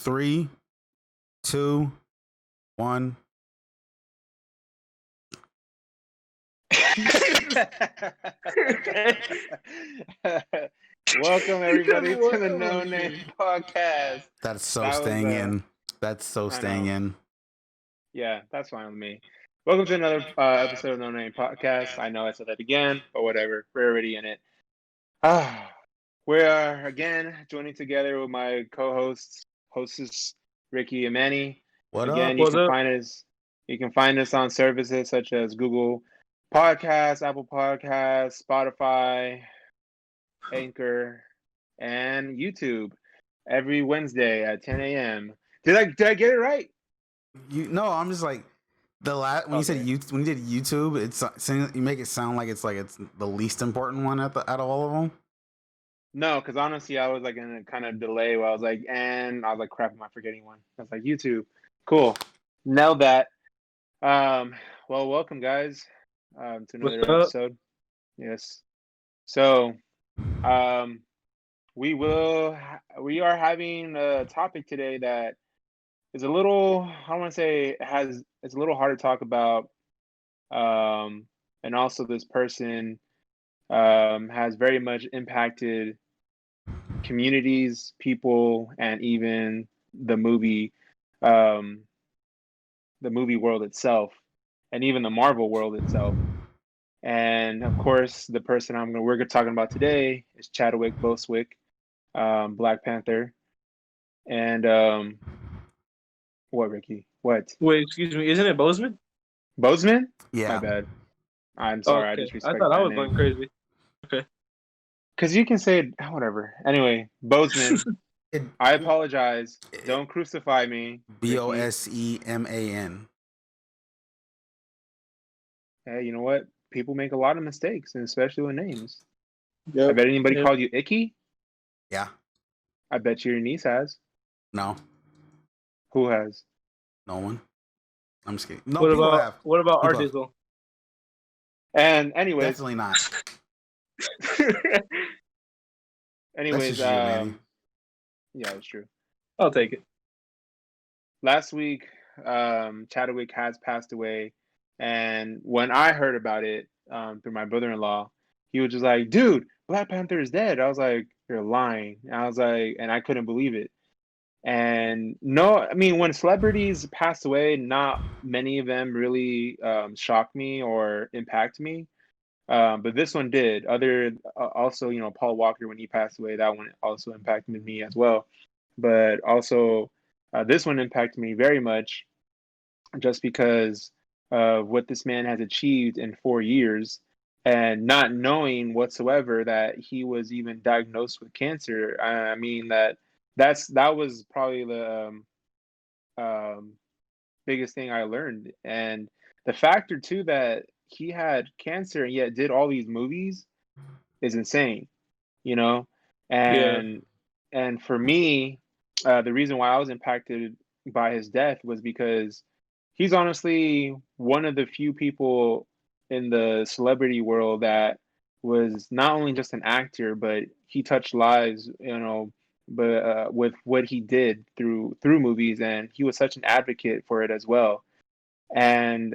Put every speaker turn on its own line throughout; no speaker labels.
Three, two, one.
Welcome everybody to the No Name Podcast.
That's so
That was,
staying in. That's so
I
staying
know.
in.
Yeah, that's fine with me. Welcome to another episode of No Name Podcast. I know I said that again, but whatever. We're already in it. We are again joining together with my hostess Ricky and Manny.
What
Again,
up?
you
What's
can
up?
find us. You can find us on services such as Google Podcasts, Apple Podcasts, Spotify, Anchor, and YouTube every Wednesday at 10 a.m. Did I get it right?
No, I'm just like when you said
Okay.
when you did YouTube, you make it sound like it's the least important one out of all of them.
No, because honestly, I was like in a kind of delay where I was like, crap, am I forgetting one? I was like, YouTube. Cool. Nailed that. Well, welcome guys to
What's
another
up?
episode. Yes. So, we are having a topic today that is a little, I don't want to say it's a little hard to talk about. And also this person has very much impacted communities, people, and even the movie world itself, and even the Marvel world itself. And of course, the person we're talking about today is Chadwick Boseman, Black Panther. And what, Ricky? What?
Wait, excuse me. Isn't it Boseman?
Boseman?
Yeah.
My bad. I'm sorry. I
Okay. I
disrespect
thought I
that
was
name.
going crazy. Okay.
Because you can say it, whatever. Anyway, Boseman. I apologize. Don't crucify me. Ricky.
Boseman.
Hey, you know what? People make a lot of mistakes, and especially with names.
Yep.
I bet anybody
Yep.
called you Icky.
Yeah.
I bet your niece has.
No.
Who has?
No one. I'm just kidding. No,
What
people
about
have.
what about
People have.
Article?
And anyways,
Definitely not.
anyways,
That's just you, Manny.
yeah, it's true.
I'll take it.
Last week, Chadwick has passed away, and when I heard about it through my brother-in-law, he was just like, "Dude, Black Panther is dead." I was like, "You're lying." And I was like, and I couldn't believe it. And no, I mean, when celebrities pass away, not many of them really shock me or impact me. But this one did. Also, Paul Walker, when he passed away, that one also impacted me as well. But also, this one impacted me very much, just because of what this man has achieved in 4 years, and not knowing whatsoever that he was even diagnosed with cancer. I mean that was probably the um, biggest thing I learned, and the factor too that he had cancer and yet did all these movies is insane, you know.
Yeah.
And for me, the reason why I was impacted by his death was because he's honestly one of the few people in the celebrity world that was not only just an actor, but he touched lives, but with what he did through movies, and he was such an advocate for it as well. And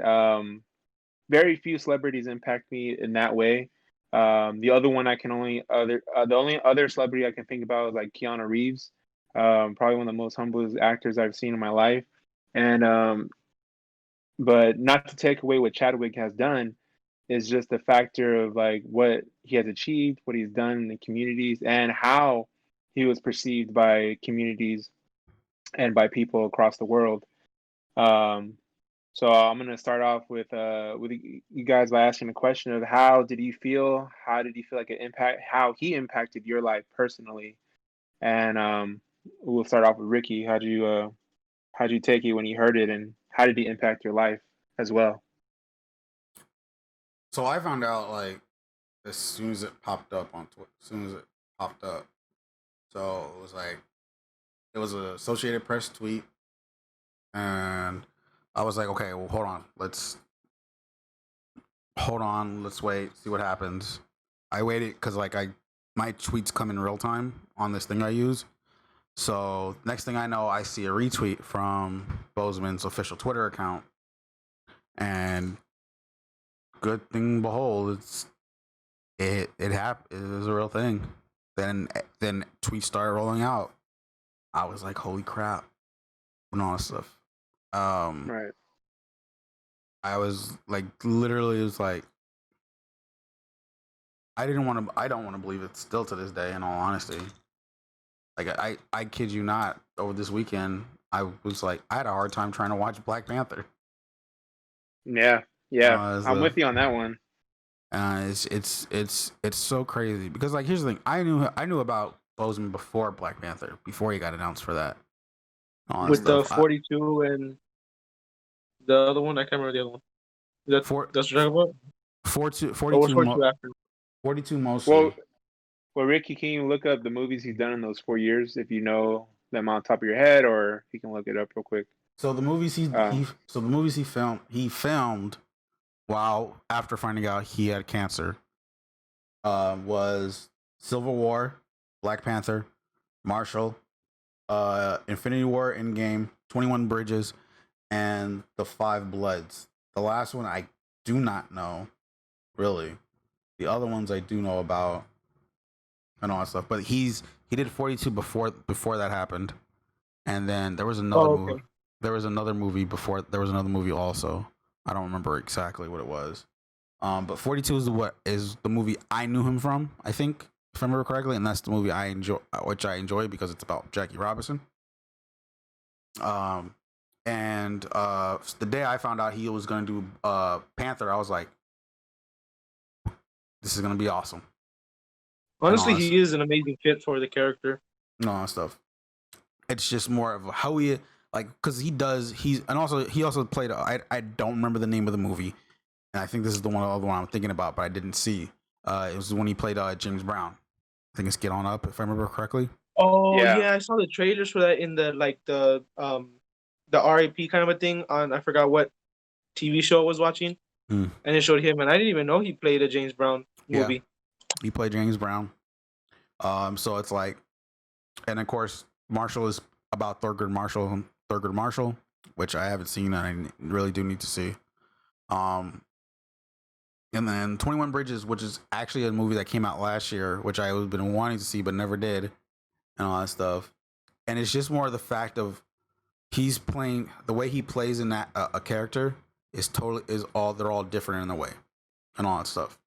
very few celebrities impact me in that way. The other one I can only other the only other celebrity I can think about is like Keanu Reeves, probably one of the most humblest actors I've seen in my life. And but not to take away what Chadwick has done, is just the factor of like what he has achieved, what he's done in the communities, and how he was perceived by communities and by people across the world. Um, so I'm gonna start off with you guys by asking the question of how did you feel? How did you feel like how he impacted your life personally? And we'll start off with Ricky. How'd you take it when you heard it, and how did he impact your life as well?
So I found out like as soon as it popped up on Twitter. As soon as it popped up. So it was an Associated Press tweet, and I was like, okay, well, hold on, let's wait, see what happens. I waited because my tweets come in real time on this thing I use, So next thing I know, I see a retweet from Boseman's official Twitter account, and good thing behold, it happened. It was a real thing. Then tweets started rolling out. I was like, holy crap, and all that stuff.
Right.
I was like, literally, it was like, I don't want to believe it still to this day. In all honesty, like I kid you not. Over this weekend, I was like, I had a hard time trying to watch Black Panther.
Yeah. Yeah.
As
I'm
a
with you on that one.
it's so crazy because like here's the thing, I knew about Boseman before Black Panther, before he got announced for that, all that
With the
stuff.
42 and the other one, I can't remember the other one. That's
For
what you're talking about?
42,
Or was 42 after?
42 mostly.
Well, Ricky, can you look up the movies he's done in those 4 years if you know them on top of your head, or you can look it up real quick?
So the movies
Um,
he filmed while after finding out he had cancer was Civil War, Black Panther, Marshall, Infinity War, Endgame, 21 Bridges, and The Five Bloods. The last one I do not know, really. The other ones I do know about and all that stuff. But he did 42 before that happened, and then there was another
Oh,
movie.
okay.
There was another movie before. There was another movie also. I don't remember exactly what it was. But 42 is the movie I knew him from. I think, if I remember correctly, and that's the movie which I enjoy because it's about Jackie Robinson. And the day I found out he was going to do Panther, I was like, this is going to be awesome.
Honestly, he is an amazing fit for the character.
And all that stuff. It's just more of how he like because he also played. I don't remember the name of the movie, and I think this is the other one I'm thinking about, but I didn't see. It was when he played James Brown. I think it's Get On Up, if I remember correctly.
Oh
yeah.
yeah, I saw the trailers for that in the RAP kind of a thing on I forgot what TV show I was watching, and it showed him, and I didn't even know he played a James Brown movie.
Yeah, he played James Brown. So it's like, and of course Marshall is about Thurgood Marshall, which I haven't seen and I really do need to see. And then 21 Bridges, which is actually a movie that came out last year, which I have been wanting to see but never did, and all that stuff. And it's just more the fact of he's playing the way he plays in that a character they're all different in a way, and all that stuff.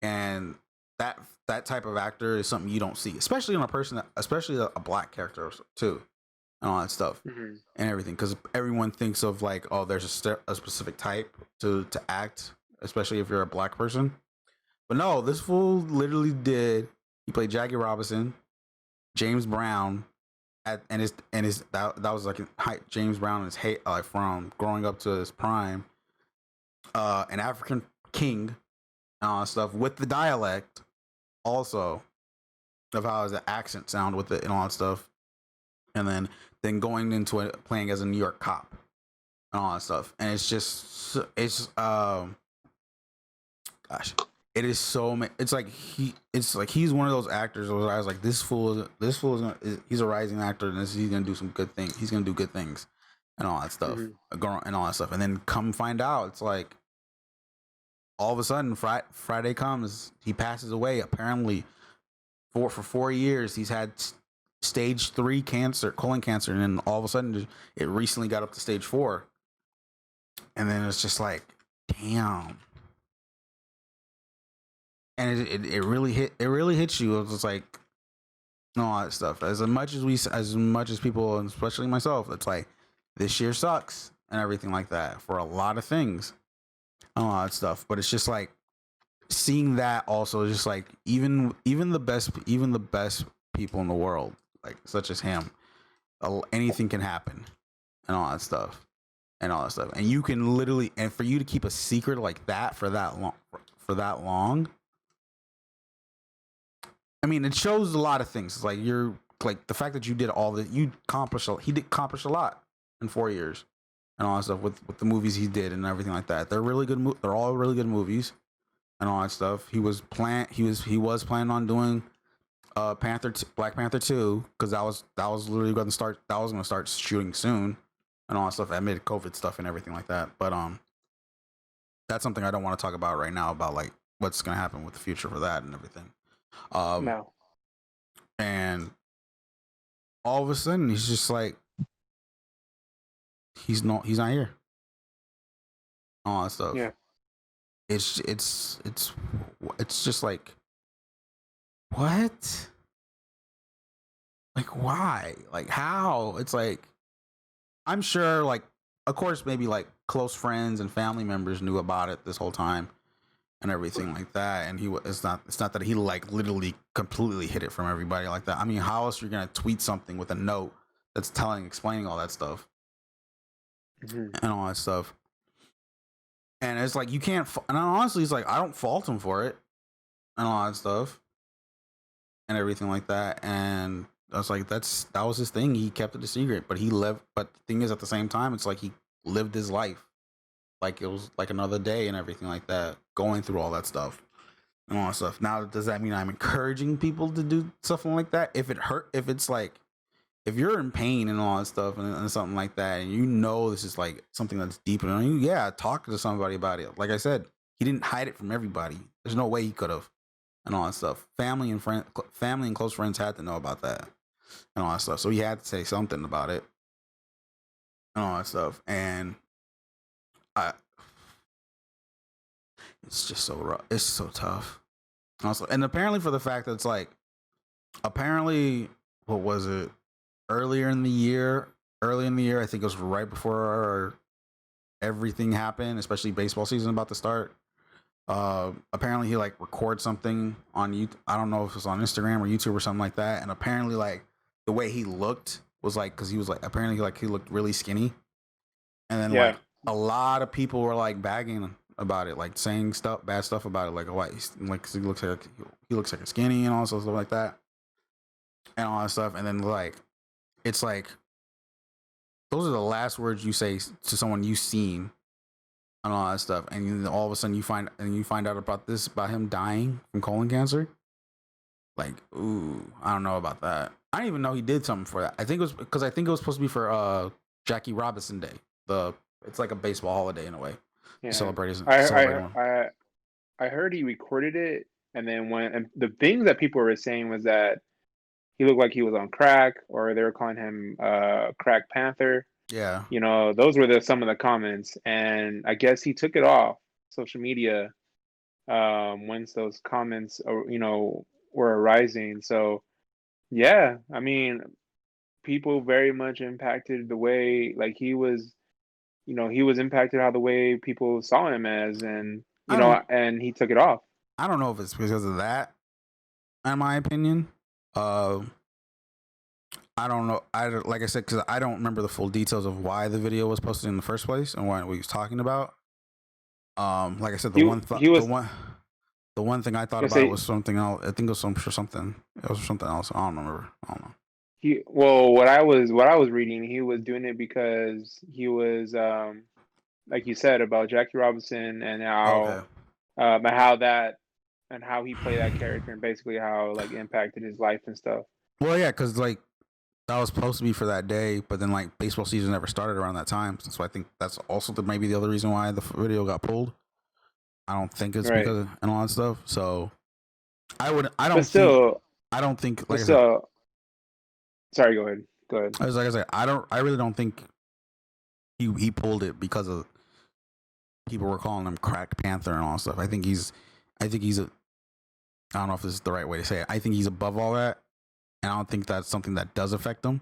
And that type of actor is something you don't see, especially in especially a black character too, and all that stuff
Mm-hmm.
and everything, because everyone thinks of like, oh, there's a specific type to act, especially if you're a black person. But no, this fool literally did. He played Jackie Robinson, James Brown, that was like James Brown is from growing up to his prime, an African king, and all that stuff with the dialect, also of how his accent sound with it and all that stuff, and then going into it, playing as a New York cop and all that stuff, and gosh, it is so. It's like he's one of those actors where I was like, this fool he's a rising actor, and he's gonna do some good things. He's gonna do good things, and all that stuff, and all that stuff. And then come find out, it's like all of a sudden Friday comes, he passes away. Apparently, for 4 years, he's had stage 3 cancer, colon cancer, and then all of a sudden, it recently got up to stage 4, and then it's just like, damn. And it really hits you. It's like all that stuff. As much as people, and especially myself, it's like this year sucks and everything like that for a lot of things, all that stuff. But it's just like seeing that also is just like even the best people in the world, like such as him, anything can happen and all that stuff. And you can literally, and for you to keep a secret like that for that long. I mean, it shows a lot of things. It's like you're like the fact that you did all that. He did accomplish a lot in 4 years, and all that stuff with the movies he did and everything like that. They're really good. They're all really good movies, and all that stuff. He was planning on doing Black Panther 2, because that was literally going to start. That was going to start shooting soon, and all that stuff amid COVID stuff and everything like that. But that's something I don't want to talk about right now about like what's going to happen with the future for that and everything.
No.
And all of a sudden he's just like he's not here. All that stuff.
Yeah.
It's just like what? Like why? Like how? It's like I'm sure like of course maybe like close friends and family members knew about it this whole time and everything like that, and it's not that he like literally completely hid it from everybody like that. I mean, how else are you gonna tweet something with a note that's explaining all that stuff and all that stuff? And it's like you can't. And honestly, it's like I don't fault him for it and all that stuff and everything like that. And I was like, that was his thing. He kept it a secret, but he lived. But the thing is, at the same time, it's like he lived his life like it was like another day and everything like that, going through all that stuff and all that stuff. Now, does that mean I'm encouraging people to do something like that? If it's like, if you're in pain and all that stuff and something like that, and you know this is like something that's deeper than you, yeah, talk to somebody about it. Like I said, he didn't hide it from everybody. There's no way he could have, and all that stuff. Family and close friends had to know about that and all that stuff. So he had to say something about it and all that stuff. And it's just so rough. It's so tough. Also, and apparently for the fact that it's like, apparently, what was it? Early in the year, I think it was right before everything happened, especially baseball season about to start. Apparently he like records something on YouTube. I don't know if it's on Instagram or YouTube or something like that. And apparently like the way he looked was like, because he was like, apparently like he looked really skinny. And then like a lot of people were like bagging about it, like saying bad stuff about it, like why he looks like a skinny and all stuff like that, and all that stuff. And then like it's like those are the last words you say to someone you've seen and all that stuff, and then all of a sudden you find out about him dying from colon cancer. Like, ooh, I don't know about that. I didn't even know he did something for that. I think it was supposed to be for Jackie Robinson Day. It's like a baseball holiday in a way.
Yeah.
Celebrating.
I heard he recorded it, and then and the things that people were saying was that he looked like he was on crack, or they were calling him Crack Panther.
Yeah.
You know, those were some of the comments, and I guess he took it off social media once those comments, were arising. So, yeah, I mean, people very much impacted the way, like he was impacted how the way people saw him as, and and he took it off.
I don't know if it's because of that, in my opinion. I don't know. Like I said, because I don't remember the full details of why the video was posted in the first place and what he was talking about. Like I said, the one thing I thought about was something else. I think it was something. It was something else. I don't remember. I don't know.
What I was reading, he was doing it because he was, like you said about Jackie Robinson and how, and how he played that character and basically how like impacted his life and stuff.
Well, yeah, because like that was supposed to be for that day, but then like baseball season never started around that time, so I think that's also maybe the other reason why the video got pulled. I don't think it's because of and all that stuff. So I don't think.
Sorry, go ahead.
I really don't think he pulled it because of people were calling him Crack Panther and all that stuff. I think he's I don't know if this is the right way to say it. I think he's above all that, and I don't think that's something that does affect him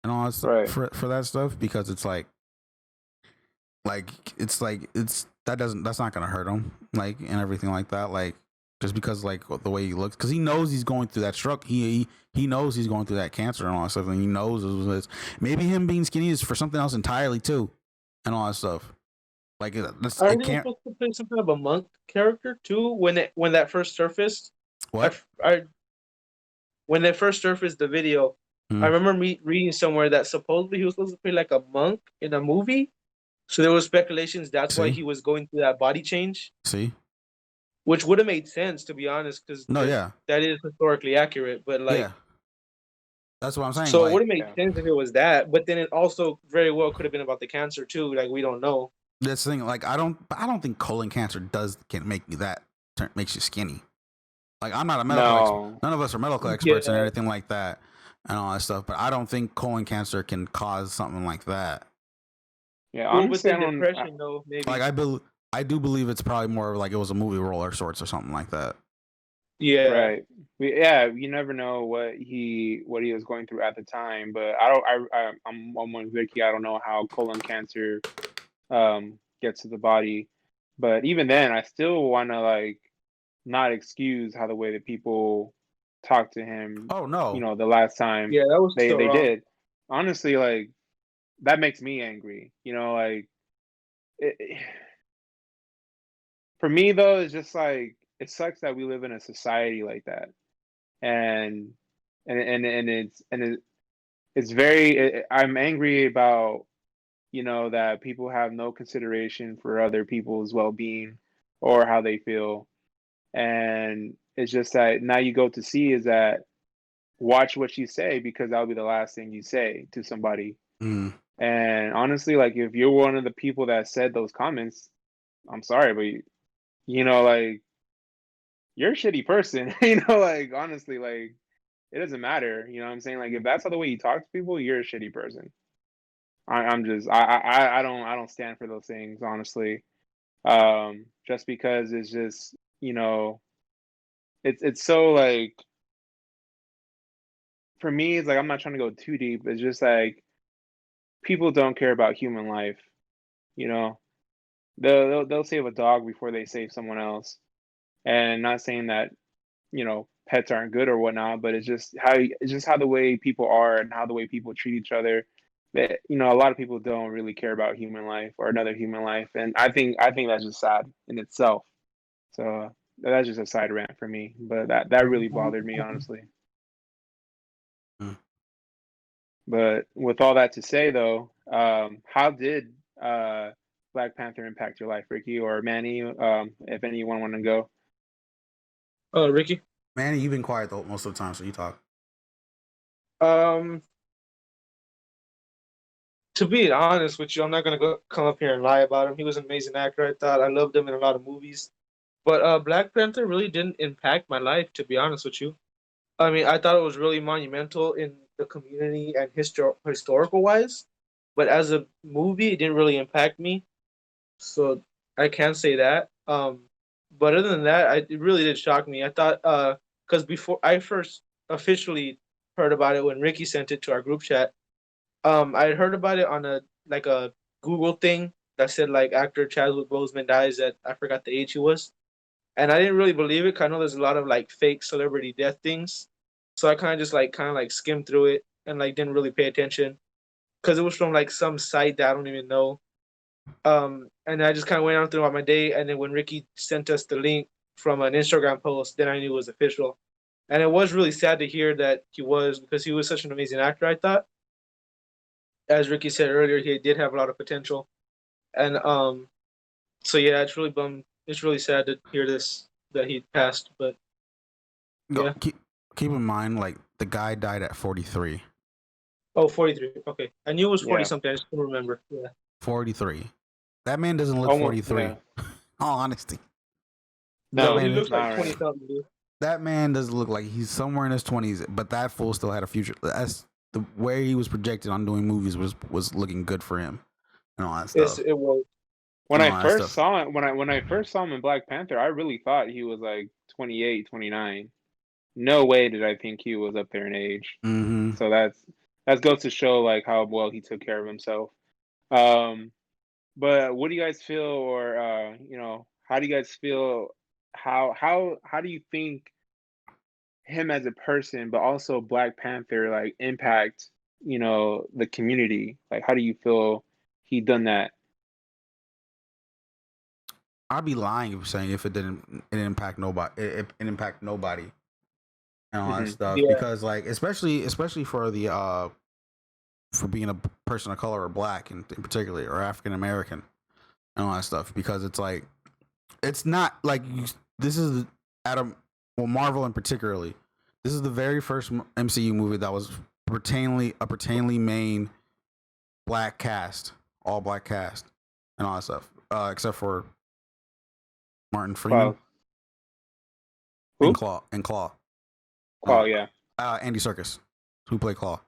and all that stuff for that stuff, because it's that's not gonna hurt him, like, and everything like that, like, just because like the way he looks, because he knows he's going through that struggle. He knows he's going through that cancer and all that stuff, and he knows maybe him being skinny is for something else entirely too, and all that stuff. Like,
are they supposed to play some kind of a monk character too when that first surfaced?
What?
When they first surfaced the video, I remember reading somewhere that supposedly he was supposed to play like a monk in a movie. So there was speculations that's why he was going through that body change.
See?
which would have made sense, to be honest, because
No, yeah,
that is historically accurate. But like,
yeah, that's what I'm saying.
so it would
Like,
have made sense if it was that. But then it also very well could have been about the cancer too. Like, we don't know.
this thing, like, I don't think colon cancer can make you makes you skinny. Like, I'm not a medical expert.
No.
None of us are medical experts and everything like that and all that stuff. But I don't think colon cancer can cause something like that.
Yeah,
Well, but
honestly, I
then
don't.
depression, though, maybe.
Like, I do believe it's probably more like it was a movie role or sorts or something like that.
Yeah.
Right. You never know what he was going through at the time, but I don't. I'm with Vicky. I don't know how colon cancer gets to the body, but even then, I still want to like not excuse how the way that people talked to him.
Oh no.
The last time
Yeah, that was
they
still
they
wrong.
did. Honestly, like that makes me angry. Like for me though, it's just like it sucks that we live in a society like that, and it's very. I'm angry about that people have no consideration for other people's well-being or how they feel, and it's just that now you go to see is that watch what you say because that'll be the last thing you say to somebody.
Mm.
And honestly, like if you're one of the people that said those comments, I'm sorry, but like you're a shitty person. Like honestly, like it doesn't matter. You know what I'm saying? Like if that's how the way you talk to people, you're a shitty person. I'm just I don't stand for those things, honestly. Just because it's just it's so like for me it's like I'm not trying to go too deep. It's just like people don't care about human life. You know, they'll save a dog before they save someone else. And not saying that pets aren't good or whatnot, but it's just how the way people are and how the way people treat each other. That a lot of people don't really care about human life or another human life, and I think that's just sad in itself. So that's just a side rant for me, but that really bothered me honestly.
Mm.
But with all that to say, though, how did Black Panther impact your life, Ricky or Manny? If anyone want to go.
Oh, Ricky.
Manny, you've been quiet though most of the time, so you talk.
Um, to be honest with you, I'm not gonna come up here and lie about him. He was an amazing actor. I thought I loved him in a lot of movies, but Black Panther really didn't impact my life. To be honest with you, I mean, I thought it was really monumental in the community and historical wise, but as a movie, it didn't really impact me. So I can't say that. But other than that, it really did shock me. I thought because before I first officially heard about it when Ricky sent it to our group chat, I had heard about it on a Google thing that said like actor Chadwick Boseman dies at I forgot the age he was, and I didn't really believe it. Cause I know there's a lot of like fake celebrity death things, so I kind of skimmed through it and like didn't really pay attention because it was from like some site that I don't even know. And I just kind of went on throughout my day, and then when Ricky sent us the link from an Instagram post, then I knew it was official. And it was really sad to hear that he was because he was such an amazing actor. I thought, as Ricky said earlier, he did have a lot of potential, and so yeah, it's really bummed. It's really sad to hear this that he passed, but yeah.
Keep in mind, like the guy died at 43.
Oh, 43. Okay, I knew it was 40
Yeah.
something. I just couldn't remember. Yeah.
43. That man doesn't look
Almost,
43.
yeah.
All honesty.
No,
man
he looks like
not
20
right.
something, dude.
That man doesn't look like he's somewhere in his 20s, but that fool still had a future. That's the way he was projected on doing movies was looking good for him and all that stuff.
It was.
When
No,
I
that
first
stuff.
saw it, when I first saw him in Black Panther, I really thought he was like 28, 29. No way did I think he was up there in age.
Mm-hmm.
So that goes to show like how well he took care of himself. But what do you guys feel, or how do you guys feel? How do you think him as a person, but also Black Panther like impact the community? Like, how do you feel he done that?
I'd be lying if saying if it didn't impact nobody. It impact nobody and all that
Hmm.
stuff
Yeah.
because like especially for the for being a person of color or black in particular or African American and all that stuff because it's like it's not like this is Adam. Well, Marvel in particularly. This is the very first MCU movie that was pertainly main black cast, all black cast, and all that stuff, except for Martin Freeman
Claw. Who?
and Claw.
Claw, yeah.
Andy Serkis, who played Claw,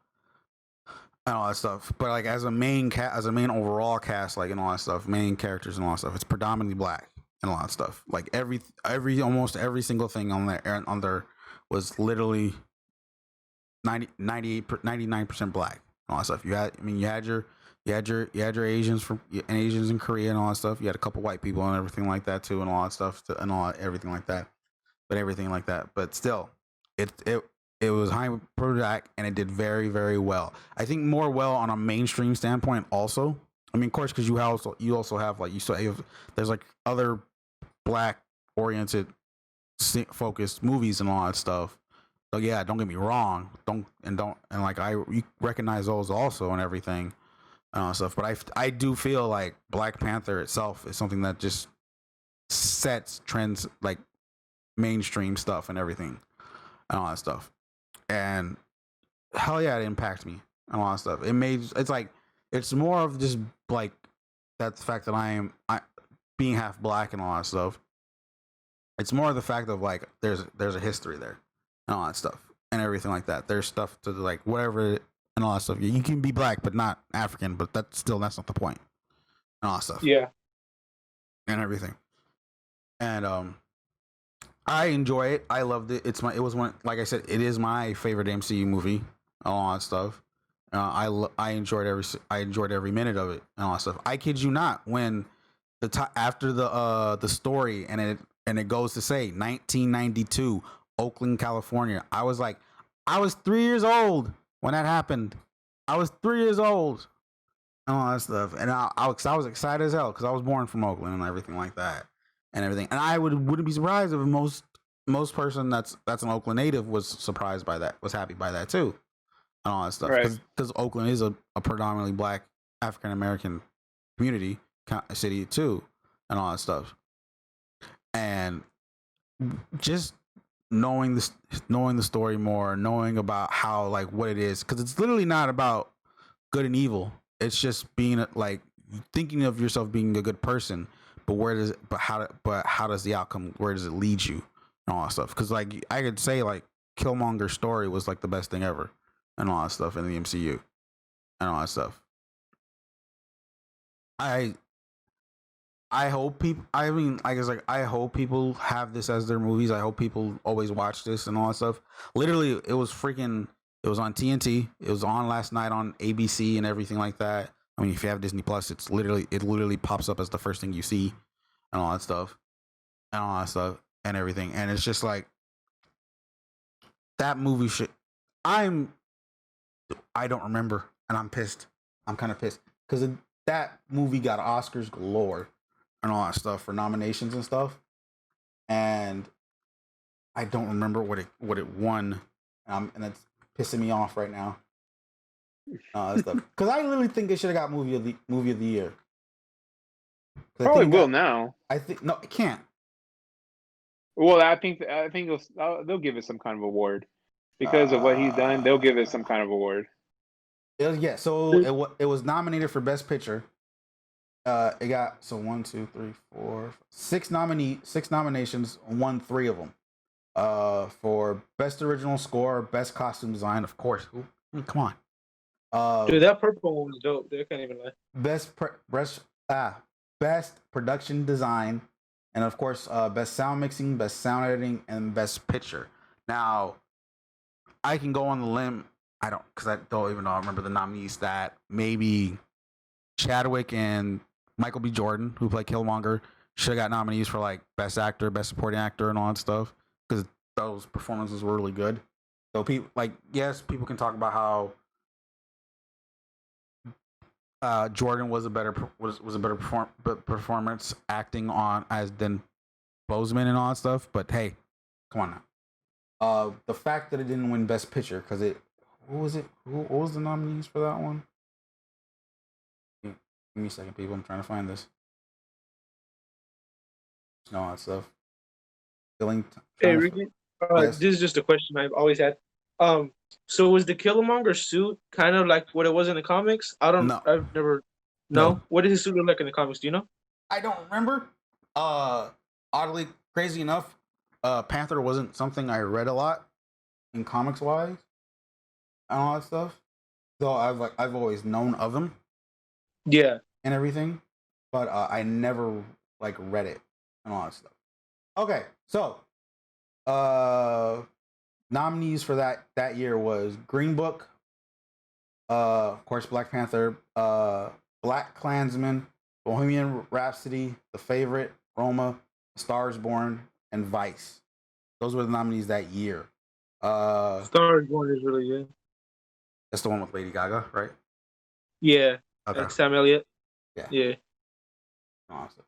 and all that stuff. But like as a main as a main overall cast, like and all that stuff, main characters and all that stuff, it's predominantly black and a lot of stuff. Like almost every single thing on there was literally 99% black and all that stuff. You had your Asians Asians in Korea and all that stuff. You had a couple white people and everything like that too, and all that stuff everything like that. But still, it was high product and it did very, very well. I think more well on a mainstream standpoint also. I mean, of course, because you also have like there's like other black oriented focused movies and all that stuff. So yeah, don't get me wrong. You recognize those also and everything and stuff. But I do feel like Black Panther itself is something that just sets trends like mainstream stuff and everything and all that stuff. And hell yeah, it impacted me and all that stuff. It's more of just like that's the fact that I being half black and all that stuff. It's more of the fact of like there's a history there and all that stuff and everything like that. There's stuff to like whatever and all that stuff. You can be black but not African, but that's not the point and all that stuff.
Yeah.
And everything. And I enjoy it. I loved it. It was one, like I said, it is my favorite MCU movie and all that stuff. I enjoyed every minute of it and all that stuff. I kid you not, when after the story and it goes to say 1992 Oakland, California. I was 3 years old when that happened. I was 3 years old and all that stuff, and I was excited as hell because I was born from Oakland and everything like that and everything. And I wouldn't be surprised if most person that's an Oakland native was surprised by that, was happy by that too, and all that stuff. Because Oakland is a predominantly black African American community city too, and all that stuff. And just knowing the story more, knowing about how like what it is, because it's literally not about good and evil. It's just being like thinking of yourself being a good person, but how does the outcome, where does it lead you and all that stuff? Because like I could say like Killmonger's story was like the best thing ever and all that stuff in the MCU and all that stuff. I hope people. I mean, I hope people have this as their movies. I hope people always watch this and all that stuff. Literally, it was on TNT. It was on last night on ABC and everything like that. I mean, if you have Disney Plus, it literally pops up as the first thing you see and all that stuff and everything. And it's just like that movie should. I don't remember, and I'm pissed. I'm kind of pissed because that movie got Oscars galore and all that stuff for nominations and stuff, and I don't remember what it won, and it's pissing me off right now. Stuff because I literally think it should have got movie of the year.
Probably will now.
I think no, it can't.
Well, I think they'll give it some kind of award because of what he's done. They'll give it some kind of award.
So it was nominated for Best Picture. It got 6 nominations, won 3 of them. For Best Original Score, Best Costume Design, of course. I mean, come on.
Dude, that purple one was dope. I can't even lie.
Best Production Design, and of course, Best Sound Mixing, Best Sound Editing, and Best Picture. Now, I can go on the limb. I don't even know. I remember the nominees that maybe Chadwick and Michael B. Jordan, who played Killmonger, should have got nominees for like Best Actor, Best Supporting Actor, and all that stuff because those performances were really good. So people people can talk about how Jordan was a better performance acting on as than Boseman and all that stuff. But hey, come on now. The fact that it didn't win Best Picture because what was the nominees for that one? Give me a second, people. I'm trying to find this. All that stuff. killing.
Hey,
Trying to,
Ricky.
yes.
This is just a question I've always had. So was the Killmonger suit kind of like what it was in the comics?
No.
I've never.
No.
No. What did his suit look like in the comics? Do you know?
I don't remember. Oddly, crazy enough, Panther wasn't something I read a lot in comics wise and all that stuff. Though I've always known of him
Yeah.
and everything, but I never like read it and all that stuff. Okay, so nominees for that year was Green Book, of course, Black Panther, Black Klansman, Bohemian Rhapsody, The Favorite, Roma, Stars Born, and Vice. Those were the nominees that year.
Star Wars is really good.
That's the one with Lady Gaga, right?
Yeah.
Okay.
And Sam Elliott.
Yeah.
Yeah.
Awesome.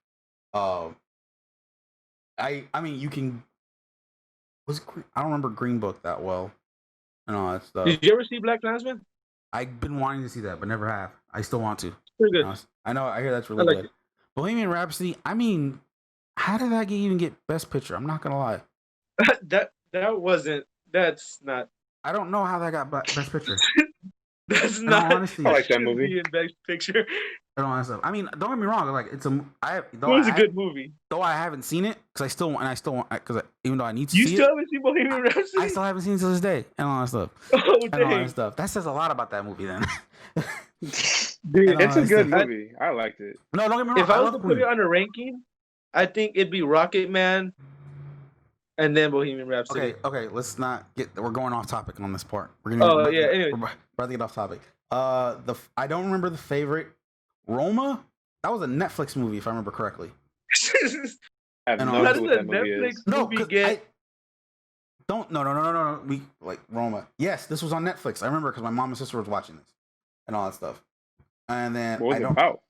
I mean, you can. I don't remember Green Book that well and all that stuff.
Did you ever see Black Klansman?
I've been wanting to see that, but never have. I still want to.
Pretty good.
I know. I hear that's really
like
good.
it.
Bohemian Rhapsody. I mean, how did that even get Best Picture? I'm not gonna lie.
that wasn't. That's not.
I don't know how that got Best Picture.
That's
In all
not.
honesty,
I like that
shouldn't
movie.
be in Best Picture.
And all that stuff. I mean, don't get me wrong. Like, it
was a good movie.
Though I haven't seen it, because I still want, because even though I need to
You
see
still
it,
haven't seen Bohemian Rhapsody?
I still haven't seen it to this day, and all that stuff.
Oh,
And all that
dang.
stuff. That says a lot about that movie, then.
Dude,
And all
it's a
that
good
stuff.
movie. I liked it.
No, don't get me wrong.
If I was
love
to put
Queen.
it on a ranking, I think it'd be Rocket Man and then Bohemian Rhapsody.
Okay. Let's not get. We're going off topic on this part.
Yeah. Anyway,
We're about to get off topic. I don't remember The Favorite. Roma. That was a Netflix movie, if I remember correctly.
I have
And
no
all
clue
How
what
does
that
a
movie
Netflix
is.
No,
movie
'cause
get?
No. We like Roma. Yes, this was on Netflix. I remember because my mom and sister was watching this and all that stuff. And then
What was
I
it
don't.
about?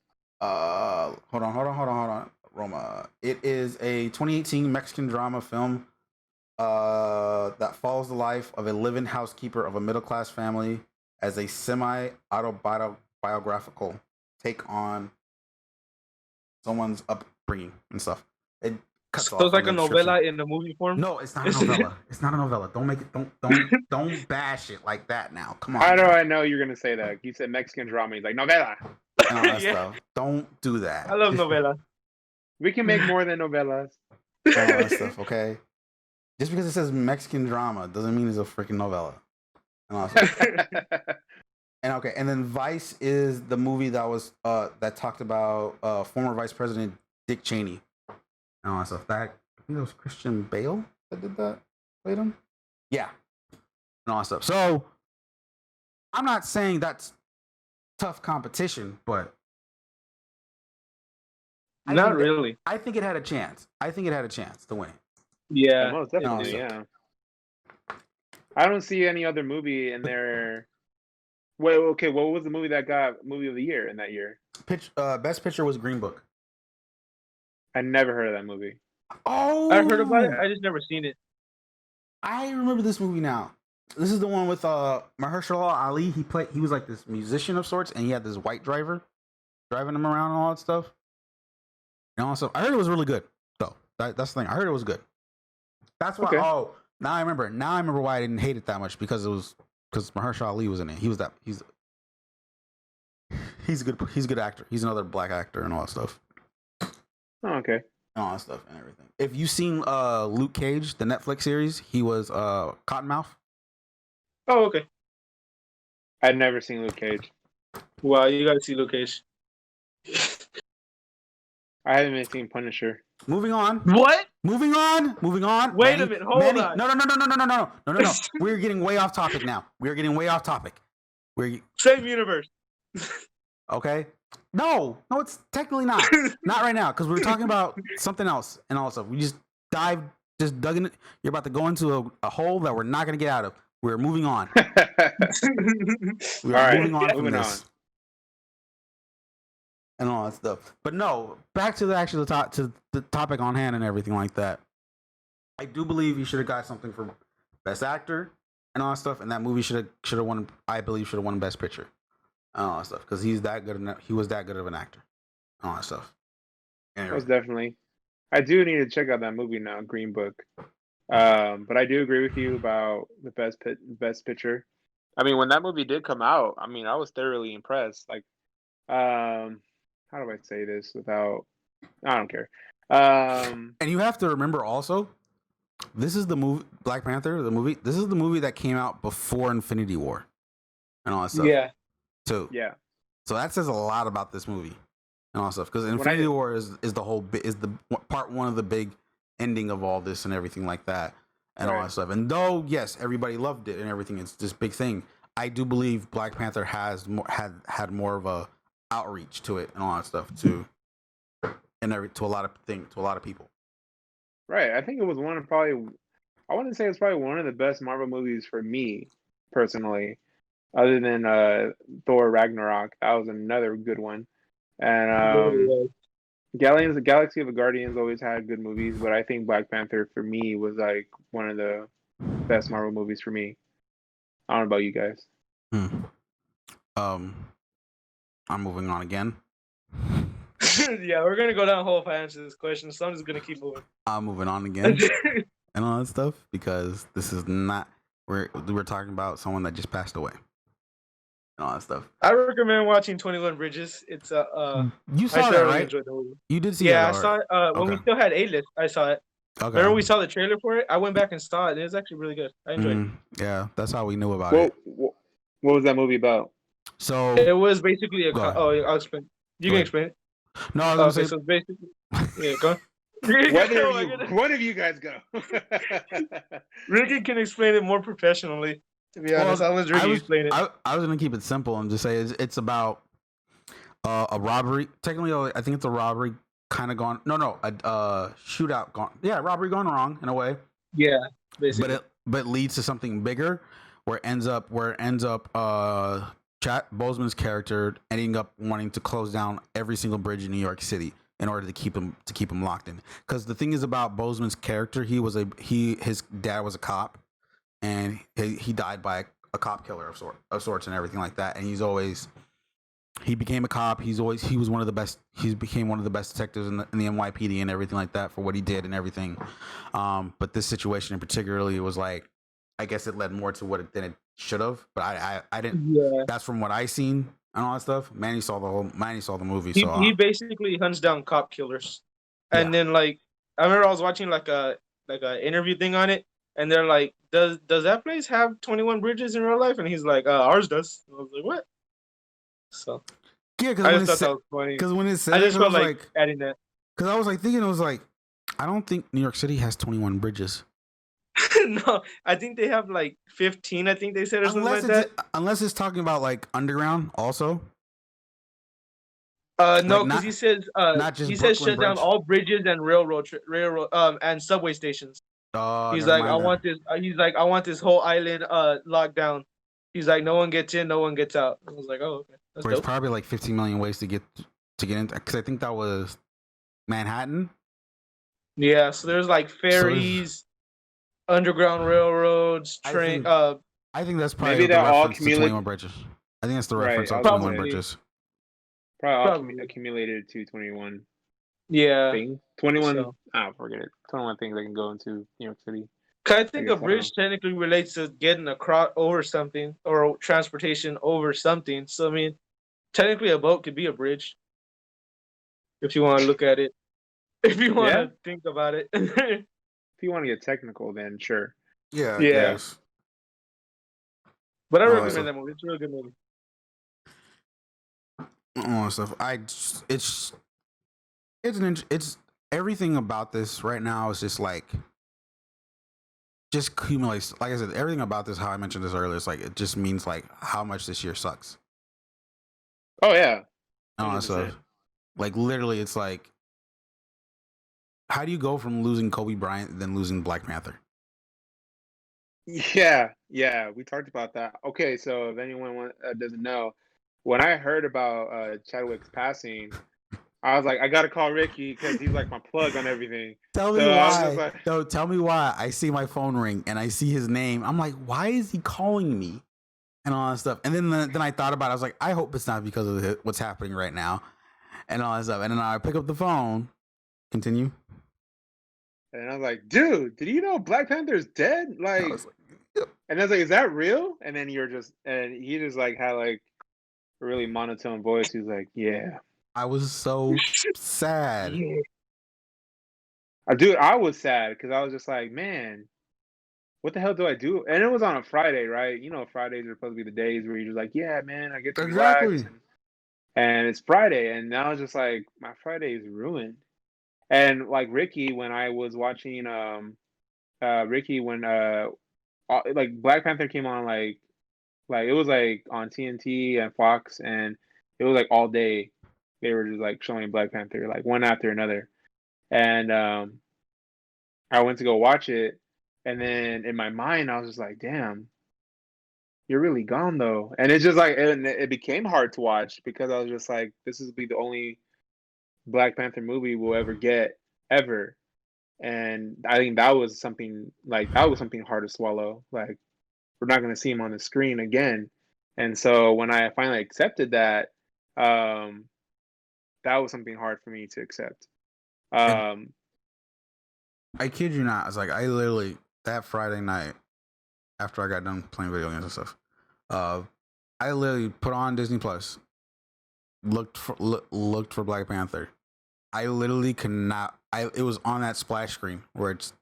Hold on. Roma. It is a 2018 Mexican drama film that follows the life of a live-in housekeeper of a middle-class family as a semi-autobiographical take on someone's upbringing and stuff. It cuts
So
off
it's like a
on the description.
novella in the movie form.
No, it's not a novella. It's not a novella. Don't make it. Don't bash it like that. Now, come on.
How do
now.
I know you're gonna say that? You said Mexican drama. He's like novela.
And all that
Yeah.
stuff. Don't do that.
I love novella.
We can make more than novelas.
All that stuff. Okay. Just because it says Mexican drama doesn't mean it's a freaking novella. And all that stuff. And then Vice is the movie that was that talked about former Vice President Dick Cheney and all that stuff. I think it was Christian Bale that did that, played him. Yeah, and all that stuff. So I'm not saying that's tough competition, but
Not really.
I think it had a chance. I think it had a chance to win.
Yeah.
Most definitely,
No,
yeah. I don't see any other movie in there. Wait, okay, what was the movie that got movie of the year in that year?
Best picture was Green Book.
I never heard of that movie.
Oh,
I heard about it. I just never seen it.
I remember this movie now. This is the one with Mahershala Ali. He was like this musician of sorts, and he had this white driver driving him around and all that stuff. And also, I heard it was really good. So that's the thing. I heard it was good. That's why.
Okay.
Oh, now I remember. Now I remember why I didn't hate it that much because Mahershala Ali was in it. He's a good actor. He's another black actor and all that stuff.
Oh, okay.
And all that stuff and everything. If you've seen Luke Cage, the Netflix series, he was Cottonmouth.
Oh, okay.
I'd never seen Luke Cage.
Wow, you gotta see Luke Cage.
I haven't even seen Punisher.
Moving on.
What?
Moving on.
Wait a minute, hold on.
No. We're getting way off topic now.
Same universe.
Okay. No, it's technically not. Not right now, because we're talking about something else and all stuff. We just dug in it. You're about to go into a hole that we're not gonna get out of. We're moving on.
All
We are
right,
moving on from
moving
this. And all that stuff. But no, back to the topic on hand and everything like that. I do believe he should have got something for Best Actor and all that stuff, and that movie should have won. I believe should have won Best Picture and all that stuff because he's that good. He was that good of an actor and all that stuff. Anyway.
Most definitely. I do need to check out that movie now, Green Book. But I do agree with you about the best picture. I mean, when that movie did come out, I mean, I was thoroughly impressed. Like, how do I say this without? I don't care.
And you have to remember also, this is the movie Black Panther, the movie. This is the movie that came out before Infinity War and all that stuff
Yeah.
too.
Yeah.
So that says a lot about this movie and all that stuff, because Infinity War is the whole is the part one of the big ending of all this and everything like that and all that stuff. And though yes, everybody loved it and everything, it's this big thing. I do believe Black Panther has had more of a outreach to it and all that stuff too, and to a lot of people.
Right. I think it was one of probably. I want to say it's probably one of the best Marvel movies for me personally, other than Thor Ragnarok. That was another good one. And Galaxy of the Guardians always had good movies, but I think Black Panther for me was like one of the best Marvel movies for me. I don't know about you guys.
I'm moving on again.
Yeah, we're gonna go down a hole if I answer this question, so I'm just gonna keep moving.
I'm moving on again and all that stuff, because this is not we're talking about someone that just passed away and all that stuff.
I recommend watching 21 Bridges. It's
You saw
I
that,
really
right?
enjoyed the movie.
You did see
Yeah,
that,
I saw it when we still had A-list. I saw it.
Okay.
Remember we saw the trailer for it? I went back and saw it, and it was actually really good. I enjoyed it.
Yeah, that's how we knew about it.
What was that movie about?
So
it was basically I'll explain. You can explain it.
No, I was gonna say
so basically, yeah, go on.
One of you guys go.
Ricky can explain it more professionally. To be honest, I'll let Ricky explain it.
I was gonna keep it simple and just say it's about a robbery. Technically, I think it's a robbery kind of gone. No, a shootout gone. Yeah, robbery gone wrong in a way.
Yeah, basically.
But it leads to something bigger, where it ends up Chadwick Boseman's character ending up wanting to close down every single bridge in New York City in order to keep him locked in. Because the thing is about Boseman's character, his dad was a cop, and he died by a cop killer of sorts and everything like that. And he became a cop. He was one of the best. He became one of the best detectives in the NYPD and everything like that for what he did and everything. But this situation in particularly was like, I guess it led more to what than it should have. But I didn't. Yeah. That's from what I seen and all that stuff. Manny saw the movie.
He basically hunts down cop killers, and then like I remember I was watching like a interview thing on it, and they're like, does that place have 21 bridges in real life? And he's like, ours does. And I was like, what? So
yeah, because
I just thought that was funny.
Because when it said,
I just felt like adding that.
Because I was like thinking, it was like, I don't think New York City has 21 bridges.
No, I think they have like 15. I think they said or something like that.
Unless it's talking about like underground also.
No, because he says shut down all bridges and railroad and subway stations. He's like, I want this. He's like, I want this whole island locked down. He's like, no one gets in, no one gets out. I was like, oh, okay.
There's probably like 15 million ways to get in, because I think that was Manhattan.
Yeah, so there's like ferries, underground railroads, train.
I think that's probably maybe the reference to 21 bridges. I think that's the reference of 21 bridges.
Probably accumulated to 21.
Yeah.
Things. 21. So. Forget it. 21 things that can go into New York City.
I think a bridge technically relates to getting across over something or transportation over something. So I mean, technically a boat could be a bridge if you want to look at it. If you want to think about it.
If you want to get technical, then sure.
Yeah. Yes.
But I recommend that movie. It's a really good movie.
Stuff. It's everything about this right now is just like. Just accumulates, like I said, everything about this, how I mentioned this earlier, it's like it just means like how much this year sucks.
Oh yeah.
So like literally it's like, how do you go from losing Kobe Bryant then losing Black Panther?
Yeah, we talked about that. Okay, so if anyone doesn't know, when I heard about Chadwick's passing, I was like, I gotta call Ricky because he's like my plug on everything.
Tell me why. Tell me why. I see my phone ring and I see his name. I'm like, why is he calling me? And all that stuff. And then I thought about it. I was like, I hope it's not because of what's happening right now, and all that stuff. And then I pick up the phone. Continue.
And I was like, dude, did you know Black Panther's dead?
I
Like,
was like, yep.
and I was like, is that real? And then he just like had like a really monotone voice. He was like, yeah.
I was so sad.
Yeah. Dude, I was sad because I was just like, man, what the hell do I do? And it was on a Friday, right? You know, Fridays are supposed to be the days where you're just like, yeah, man, I get to relax.
Exactly.
And it's Friday. And I was just like, my Friday is ruined. And like Ricky, when I was watching, Ricky, when, like Black Panther came on, like it was like on TNT and Fox, and it was like all day. They were just like showing Black Panther, like one after another. And, I went to go watch it, and then in my mind, I was just like, "Damn, you're really gone though." And it's just like, and it became hard to watch because I was just like, "This is be the only Black Panther movie we'll ever get ever." And I think that was something hard to swallow. Like we're not going to see him on the screen again. And so when I finally accepted that, um, that was something hard for me to accept.
And
Um,
I kid you not, it's like I literally that Friday night after I got done playing video games and stuff, uh, I literally put on Disney Plus, looked for Black Panther. I literally could not. It was on that splash screen where it's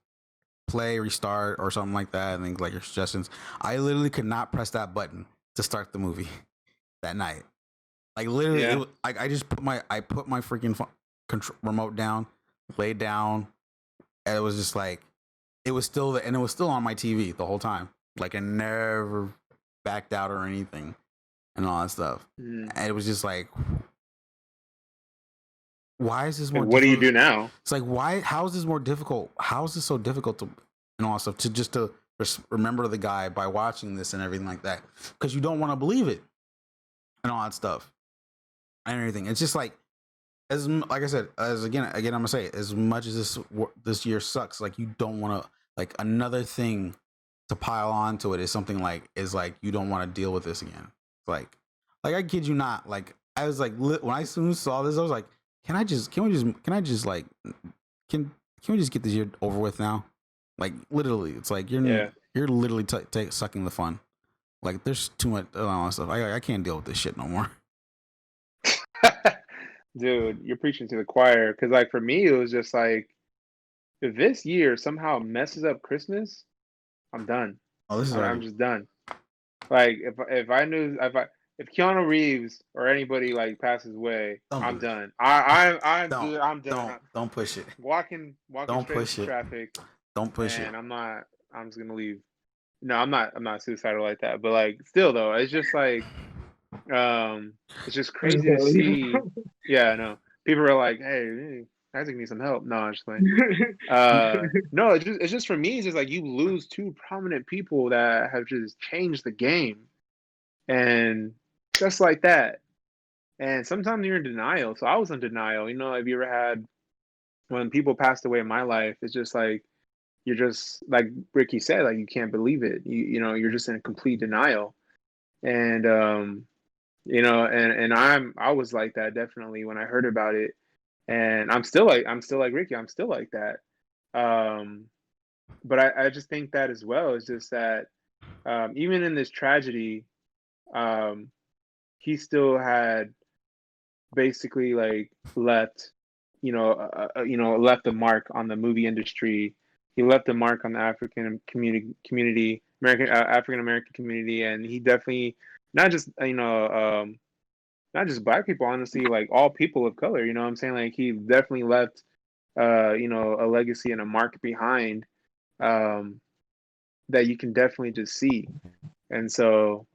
play, restart, or something like that. I think like your suggestions. I literally could not press that button to start the movie that night. Like literally,
yeah.
I just put my freaking remote down, laid down, and it was just like it was still and it was still on my TV the whole time. Like I never backed out or anything and all that stuff.
Mm.
And it was just like, why is this
Like,
more
what do you
difficult?
do now?
It's like, why? How is this more difficult? How is this so difficult to and all that stuff to just to remember the guy by watching this and everything like that? Because you don't want to believe it and all that stuff and everything. It's just like like I said, as again, I'm gonna say it, as much as this year sucks, like you don't want to like another thing to pile onto it is something like you don't want to deal with this again. Like I kid you not, like I was like when I soon saw this, I was like, can we just get this year over with now? Like literally, it's like
Yeah.
you're literally sucking the fun. Like there's too much stuff. I can't deal with this shit no more.
Dude, you're preaching to the choir. Because, like, for me, it was just like, if this year somehow messes up Christmas, I'm done.
Oh, this is
I'm
already.
just done. Like, if Keanu Reeves or anybody like passes away, I'm done. I'm done.
Don't push it.
Walking
Don't
straight
push
into
it.
traffic,
Don't push it.
and I'm just gonna leave. No, I'm not suicidal like that. But like, still though, it's just like, it's just
I'm just
crazy to
gonna leave.
see. Yeah, I know. People are like, "Hey, Isaac needs some help." No, I'm just like, no, it's just for me. It's just like you lose two prominent people that have just changed the game, and just like that. And sometimes you're in denial. So I was in denial. You know, have you ever had when people passed away in my life? It's just like you're just like Ricky said, like you can't believe it. You know, you're just in complete denial, and you know, and I was like that definitely when I heard about it, and I'm still like Ricky, I'm still like that. Um, but I just think that as well is just that even in this tragedy, um, he still had basically like left, left a mark on the movie industry. He left a mark on the African community, African American community, and he definitely not just not just black people, honestly, like all people of color. You know what I'm saying? Like he definitely left, a legacy and a mark behind, um, that you can definitely just see. And so,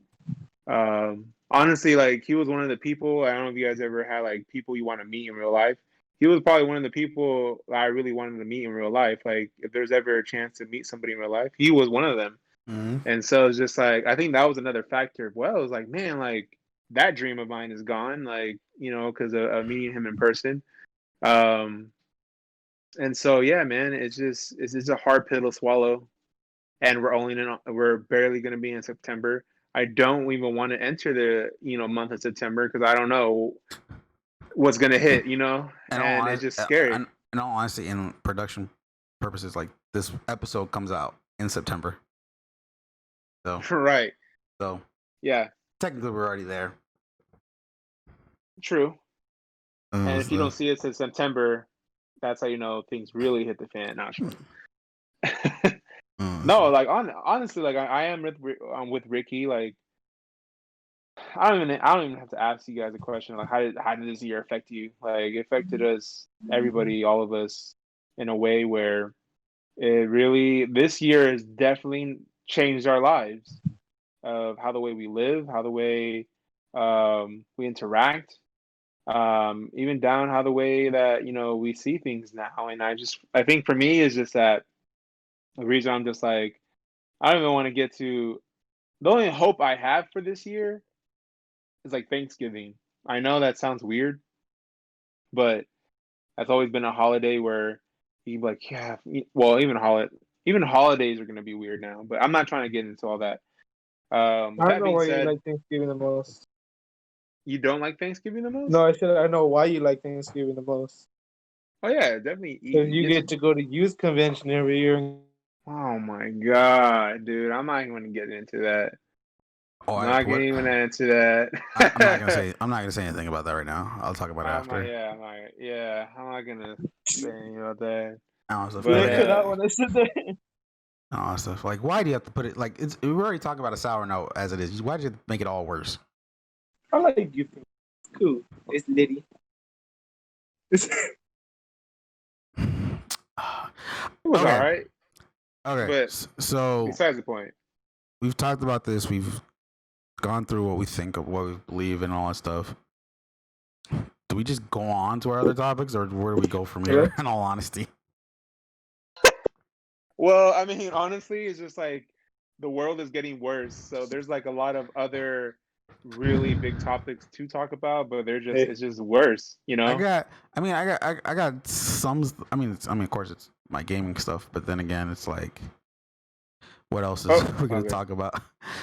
honestly, like he was one of the people. I don't know if you guys ever had like people you want to meet in real life. He was probably one of the people that I really wanted to meet in real life. Like if there's ever a chance to meet somebody in real life, he was one of them.
Mm-hmm.
And so it's just like I think that was another factor of well, it was like, man, like that dream of mine is gone, like, because of meeting him in person. Um, and so yeah, man, it's just a hard pill to swallow. And we're barely gonna be in September. I don't even want to enter the month of September because I don't know what's gonna hit,
In all
and it's
honest,
just scary.
in all honesty, in production purposes, like this episode comes out in September. So
Right.
so
Yeah.
technically we're already there.
True. And if you don't
So,
see it since September, that's how you know things really hit the fan. Not sure. No, like honestly, like I am with Ricky. Like I don't even have to ask you guys a question. Like how did this year affect you? Like it affected us, everybody, all of us, in a way where it really this year has definitely changed our lives of how the way we live, how the way we interact, even down how the way that we see things now. And I think for me is just that the reason I'm just like I don't even want to get to the only hope I have for this year is like Thanksgiving. I know that sounds weird, but that's always been a holiday where you be like, yeah, well, even holidays are gonna be weird now. But I'm not trying to get into all that. With
I
that
know
being
why you
said,
like Thanksgiving the most.
you don't like Thanksgiving the most?
No, I said I know why you like Thanksgiving the most.
Oh yeah, definitely.
Because you get to go to youth convention every year.
Oh my god, dude! I'm not even gonna get into that. I'm not gonna
what?
even answer that.
I'm not gonna say. I'm not gonna say anything about that right now. I'll talk about it after.
I'm not gonna say anything about that.
Stuff
But
like,
Cut out when I said that.
stuff like, why do you have to put it like it's? We already talked about a sour note as it is. Why did you make it all worse?
I like youth convention. It's cool. It's litty.
it was
Okay.
all right.
Okay.
But
So
besides the point,
we've talked about this. We've gone through what we think of, what we believe, and all that stuff. Do we just go on to our other topics, or where do we go from here? In all honesty.
well, I mean, honestly, it's just like the world is getting worse. So there's like a lot of other really big topics to talk about, but it's just worse,
I got some. Of course, it's my gaming stuff, but then again, it's like, what else is we gonna talk about?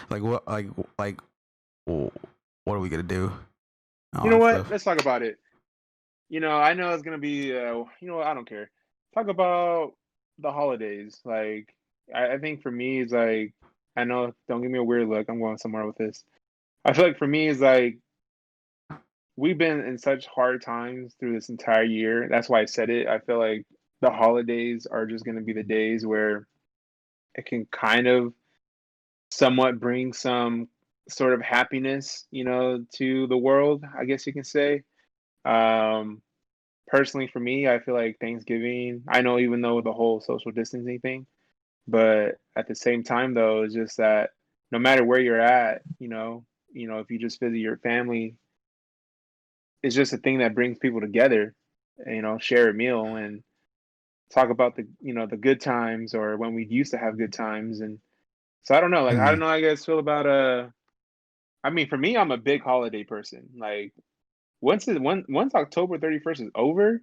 Like what? Like, what are we gonna do?
You know what? Let's talk about it. I know it's gonna be. I don't care. Talk about the holidays. Like, I think for me, it's like I know. Don't give me a weird look. I'm going somewhere with this. I feel like for me, it's like we've been in such hard times through this entire year. That's why I said it. I feel like the holidays are just gonna be the days where it can kind of somewhat bring some sort of happiness, to the world. I guess you can say. Um, Personally for me, I feel like Thanksgiving, I know even though the whole social distancing thing, but at the same time though, it's just that no matter where you're at, if you just visit your family, it's just a thing that brings people together, share a meal and talk about the good times or when we used to have good times. And so I don't know, like I don't know how you guys feel about I mean for me I'm a big holiday person. Like once October 31st is over,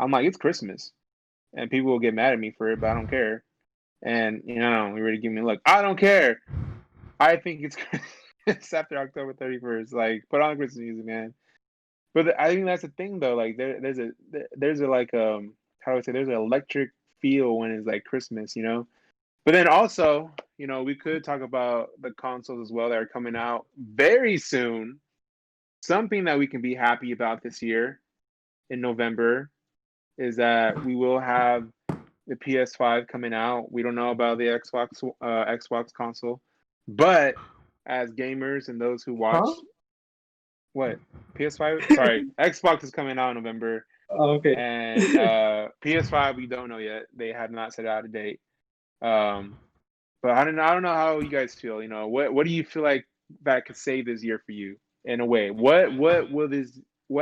I'm like it's Christmas. And people will get mad at me for it, but I don't care. And you already give me a look. I don't care. I think it's after October 31st. Like, put on Christmas music, man. But I think that's the thing, though. Like, there's a like how do I say? There's an electric feel when it's like Christmas, But then also, we could talk about the consoles as well that are coming out very soon. Something that we can be happy about this year in November is that we will have the PS5 coming out. We don't know about the Xbox console, but as gamers and those who watch, what PS5? Sorry, Xbox is coming out in November,
Oh, okay.
and PS5 we don't know yet. They have not set out a date. But I don't know how you guys feel. What do you feel like that could save this year for you in a way? What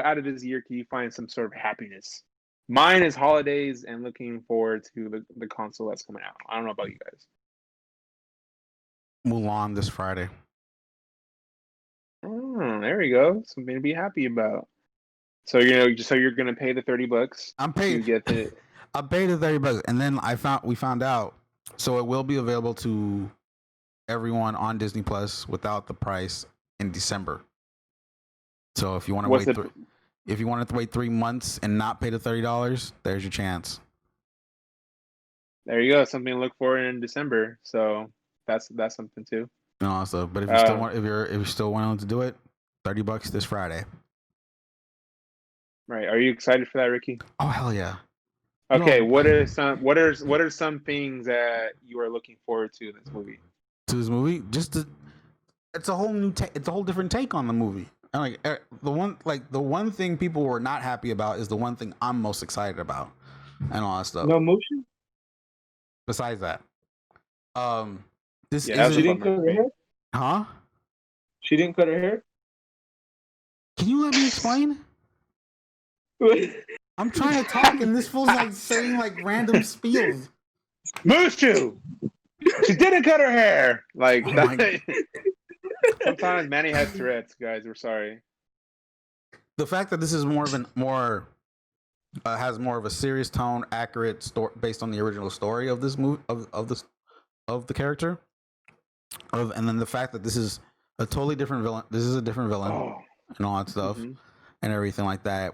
out of this year can you find some sort of happiness? Mine is holidays and looking forward to the console that's coming out. I don't know about you guys.
Mulan this Friday.
Oh, there we go. Something to be happy about. So you're gonna pay the $30.
I'm paid.
To get it.
I paid the $30, and then we found out. So it will be available to everyone on Disney Plus without the price in December. So if you want to if you wanted to wait 3 months and not pay the $30, there's your chance.
There you go. Something to look for in December. So that's something too.
No, so but if
Uh,
you're still wanting to do it, $30 this Friday.
right. Are you excited for that, Ricky?
Oh hell yeah!
Okay.
No,
What are some things that you are looking forward to in this movie?
to this movie, it's a whole it's a whole different take on the movie. And the one thing people were not happy about is the one thing I'm most excited about, and all that stuff.
No motion.
Besides that, um, this
Yeah, that was
She
a
isn't,
didn't
bummer
cut
for
her
me.
hair.
huh?
She didn't cut her hair.
Can you let me explain? I'm trying to talk, and this feels like saying like random spiels.
Mushu. She didn't cut her hair. Like
Oh my!
sometimes Manny has Tourette's, guys. We're sorry.
The fact that this is more has more of a serious tone, accurate story based on the original story of this movie of the character, and then the fact that this is a totally different villain. This is a different villain
Oh.
and all that stuff
Mhm.
and everything like that.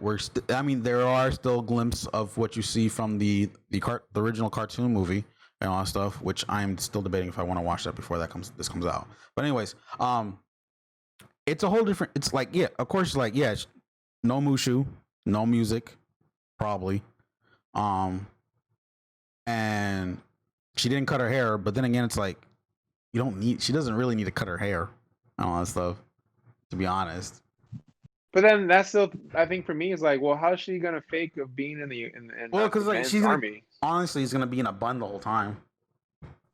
I mean, there are still glimpses of what you see from the original cartoon movie and all that stuff, which I'm still debating if I want to watch that before this comes out. But anyways, it's a whole different. It's like yeah, of course, like yeah, no Mushu, no music, probably. And she didn't cut her hair, but then again, it's like she doesn't really need to cut her hair and all that stuff, to be honest.
But then that's still, I think for me, is like, well, how's she gonna fake of being in
Well,
the
because like
men's army?
honestly, he's gonna be in a bun the whole time.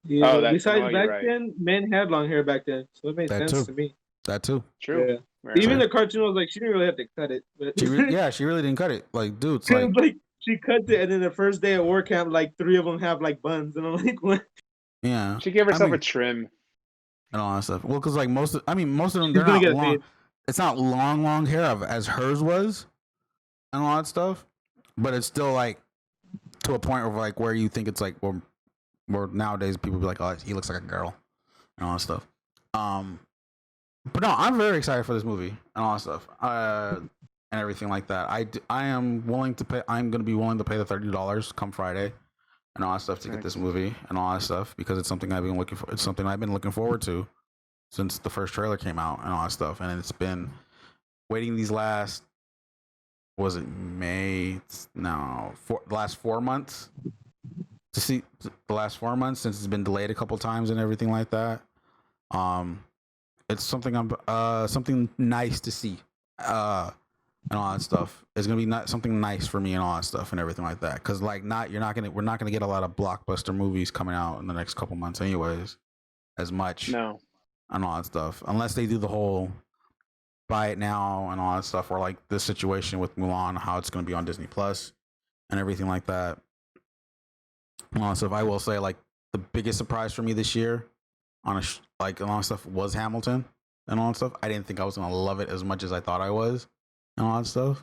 Yeah.
Oh, you know
Besides,
what,
back
you're right.
then, men had long hair back then, so it made
That
sense
too.
to me.
That too.
True.
Yeah.
Right,
Even
right.
the cartoon was like she didn't really have to cut it, but
She really didn't cut it. Like, dude, it's
cause
like,
like she cut it, and then the first day at work camp, like 3 of them have like buns, and I'm like, what?
yeah.
She gave
I
herself
mean,
a trim.
and all that stuff. Well, because like most of them,
She's
they're
gonna
not
get a
long.
fade.
It's not long hair as hers was, and all that stuff. But it's still like to a point of like where you think it's like where nowadays people be like, oh, he looks like a girl and all that stuff. But no, I'm very excited for this movie and all that stuff, and everything like that. I am willing to pay. I'm going to be willing to pay the $30 come Friday and all that stuff to get this movie and all that stuff because it's something I've been looking for. It's something I've been looking forward to since the first trailer came out and all that stuff. And it's been waiting these last, was it May? No, the last 4 months to see the last 4 months since it's been delayed a couple times and everything like that. It's something something nice to see, and all that stuff. It's gonna be something nice for me and all that stuff and everything like that. Cause like we're not gonna get a lot of blockbuster movies coming out in the next couple months, anyways, as much.
No.
And all that stuff, unless they do the whole buy it now and all that stuff, or like this situation with Mulan, how it's gonna be on Disney Plus and everything like that. And all that stuff. I will say, like the biggest surprise for me this year on like a lot of stuff was Hamilton and all that stuff. I didn't think I was gonna love it as much as I thought I was and all that stuff.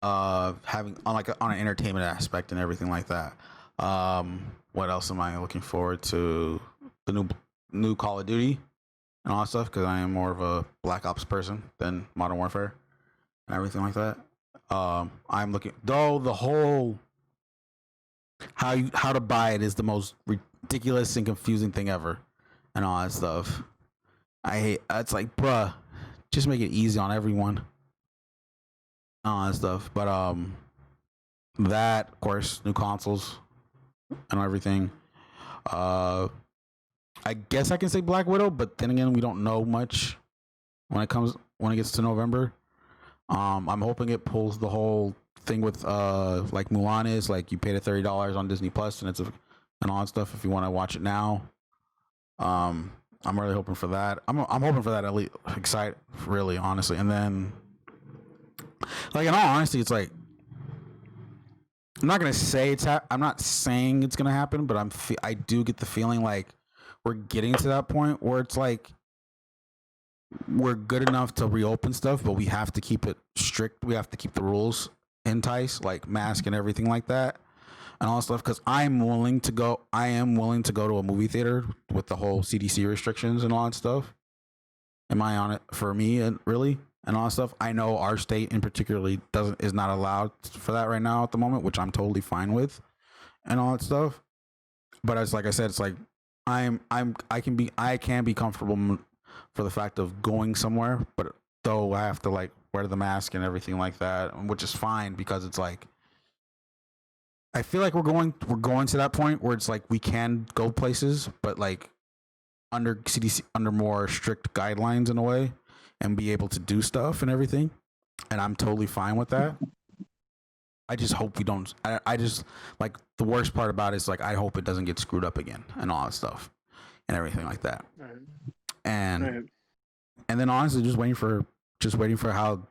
Having on an entertainment aspect and everything like that. What else am I looking forward to? The new Call of Duty and all that stuff because I am more of a Black Ops person than Modern Warfare and everything like that. I'm looking though the whole how to buy it is the most ridiculous and confusing thing ever and all that stuff. I hate it's like bruh, just make it easy on everyone. All that stuff. But that of course, new consoles and everything. I guess I can say Black Widow, but then again we don't know much when it gets to November. I'm hoping it pulls the whole thing with like Mulan is like you pay the $30 on Disney Plus and and all that stuff if you want to watch it now. I'm really hoping for that. I'm hoping for that at least excited really honestly. And then like in all honesty it's like I'm not gonna say I'm not saying it's gonna happen, but I do get the feeling like we're getting to that point where it's like we're good enough to reopen stuff, but we have to keep it strict. We have to keep the rules enticed, like mask and everything like that, and all that stuff. Because I am willing to go to a movie theater with the whole CDC restrictions and all that stuff. Am I on it for me and really and all that stuff? I know our state in particularly is not allowed for that right now at the moment, which I'm totally fine with, and all that stuff. but as like I said, it's like I can be comfortable for the fact of going somewhere, but though I have to like wear the mask and everything like that, which is fine because it's like I feel like we're going to that point where it's like we can go places, but like under CDC under more strict guidelines in a way, and be able to do stuff and everything, and I'm totally fine with that. I just hope we don't. I just like the worst part about it is like I hope it doesn't get screwed up again and all that stuff and everything like that.
Right.
And
Right.
and then honestly, just waiting for how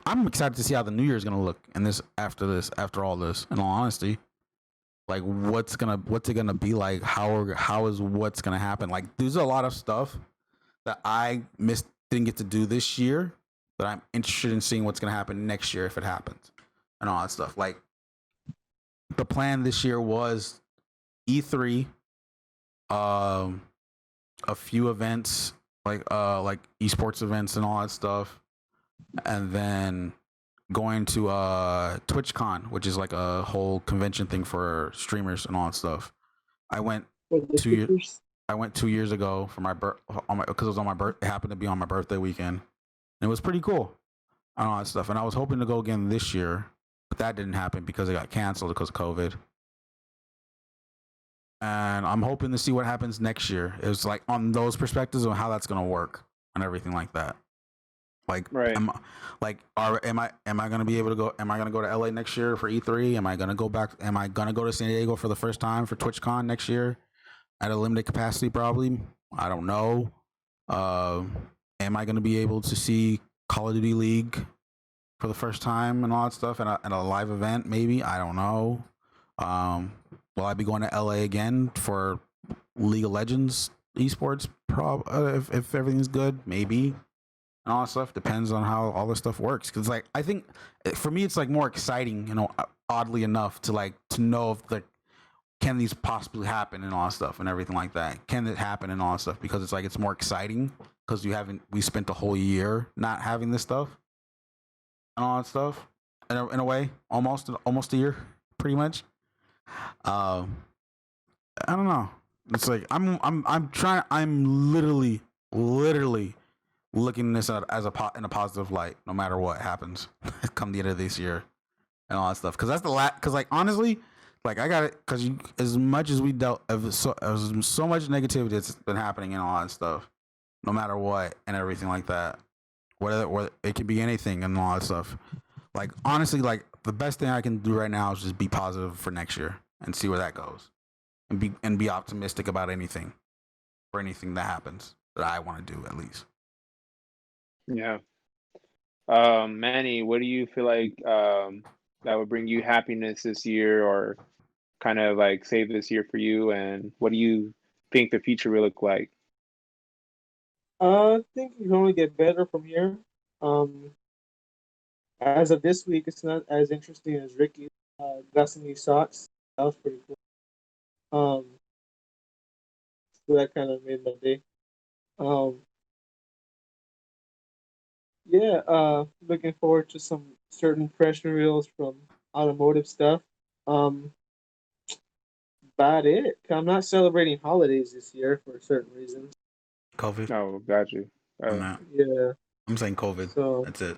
I'm excited to see how the new year is gonna look. And after all this, in all honesty, like what's it gonna be like? How is what's gonna happen? Like there's a lot of stuff that I missed didn't get to do this year that I'm interested in seeing what's gonna happen next year if it happens and all that stuff. Like the plan this year was E3, um, a few events like esports events and all that stuff, and then going to TwitchCon, which is like a whole convention thing for streamers and all that stuff. I went
For the
2 years.
Clippers.
I went 2 years ago for my because it was on my birthday. It happened to be on my birthday weekend. And it was pretty cool and all that stuff. And I was hoping to go again this year, but that didn't happen because it got canceled because of COVID. And I'm hoping to see what happens next year. It was like on those perspectives of how that's gonna work and everything like that. Like,
Right.
am I gonna be able to go? Am I gonna go to LA next year for E3? Am I gonna go back? Am I gonna go to San Diego for the first time for TwitchCon next year at a limited capacity? Probably. I don't know. Am I gonna be able to see Call of Duty League for the first time and all that stuff at a live event? Maybe. I don't know. Will I be going to LA again for League of Legends esports? If everything's good, maybe. And all that stuff depends on how all this stuff works. Because like I think for me, it's like more exciting, oddly enough, to know if can these possibly happen and all that stuff and everything like that. Can it happen and all that stuff? Because it's like it's more exciting because we spent the whole year not having this stuff and all that stuff. In a way, almost a year, pretty much. I don't know. It's like I'm literally looking at this in a positive light, no matter what happens, come the end of this year and all that stuff. Because that's because like honestly, like I got it. Because as much as we dealt of so much negativity that's been happening and all that stuff, no matter what and everything like that, whether it could be anything and all that stuff. Like honestly, like the best thing I can do right now is just be positive for next year and see where that goes, and be optimistic about anything that happens that I want to do at least.
Yeah. Manny, what do you feel like that would bring you happiness this year, or kind of like save this year for you? And what do you think the future will look like?
I think you can only get better from here. As of this week, it's not as interesting as Ricky got some new socks. That was pretty cool. So that kind of made my day. Um, yeah, looking forward to some certain fresh reels from automotive stuff. Um, about it. I'm not celebrating holidays this year for certain reasons.
COVID.
Oh, got you.
I'm not.
Yeah,
I'm saying COVID.
so
That's it.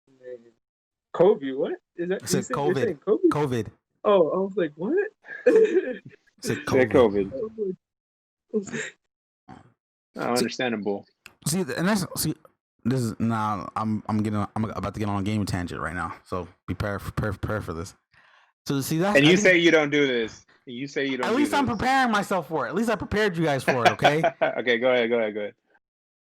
man. Kobe, what is that?
I said
You're
COVID.
saying Kobe?
COVID.
Oh, I was like, what?
I said
Say
COVID.
COVID.
I was like,
Understandable.
See, and this is now. I'm about to get on a gaming tangent right now. So prepare for this. So see that.
And you say you don't do this. You say you don't.
At least I'm preparing myself for it. At least I prepared you guys for it. Okay.
Okay, go ahead.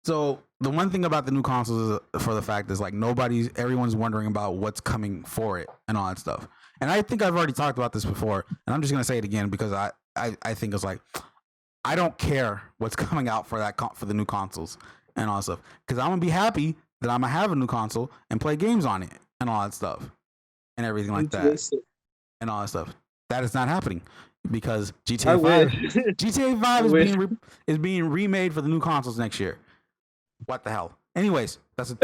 So the one thing about the new consoles is, for the fact is like everyone's wondering about what's coming for it and all that stuff. And I think I've already talked about this before, and I'm just gonna say it again because I think it's like I don't care what's coming out for for the new consoles and all that stuff, because I'm gonna be happy that I'm gonna have a new console and play games on it and all that stuff and everything like that and all that stuff. That is not happening because GTA 5 is being remade for the new consoles next year. What the hell? Anyways, that's a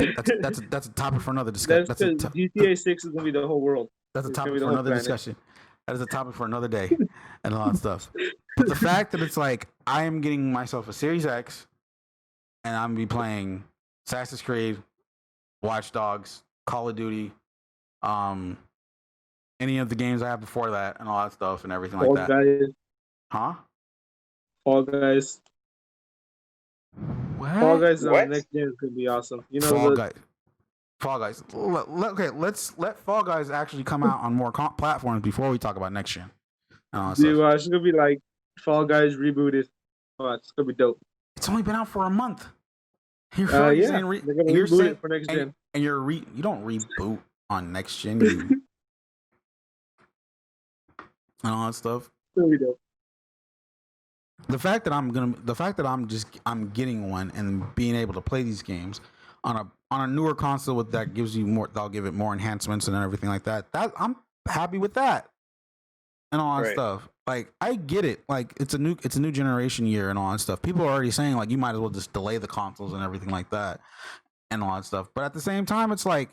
topic for another discussion.
That's because GTA 6 is gonna be the whole world.
That's a
It's
topic
gonna be the
for
whole
another
planet.
discussion. that is a topic for another day and all that stuff. But the fact that it's like I am getting myself a Series X and I'm gonna be playing Assassin's Creed, Watch Dogs, Call of Duty, um, any of the games I have before that, and all that stuff and everything like
Fall
that.
Guys,
Huh?
Fall Guys,
What?
Fall Guys on
What?
the next gen is gonna be awesome. You know
Fall
the
Guys. Fall Guys. Okay, let's let Fall Guys actually come out on more platforms before we talk about next gen.
dude, it's gonna be like Fall Guys rebooted. Oh, it's gonna be dope.
It's only been out for a month. You're already
Yeah,
saying
they're gonna
you're
reboot
saying,
it for next gen.
and you don't reboot on next gen and all that stuff.
It's gonna be dope.
The fact that I'm getting one and being able to play these games on a newer console with that gives you more, they'll give it more enhancements and everything like that. That I'm happy with that and all that
Right.
stuff. Like I get it. Like it's a new generation year and all that stuff. People are already saying like you might as well just delay the consoles and everything like that and all that stuff. But at the same time, it's like,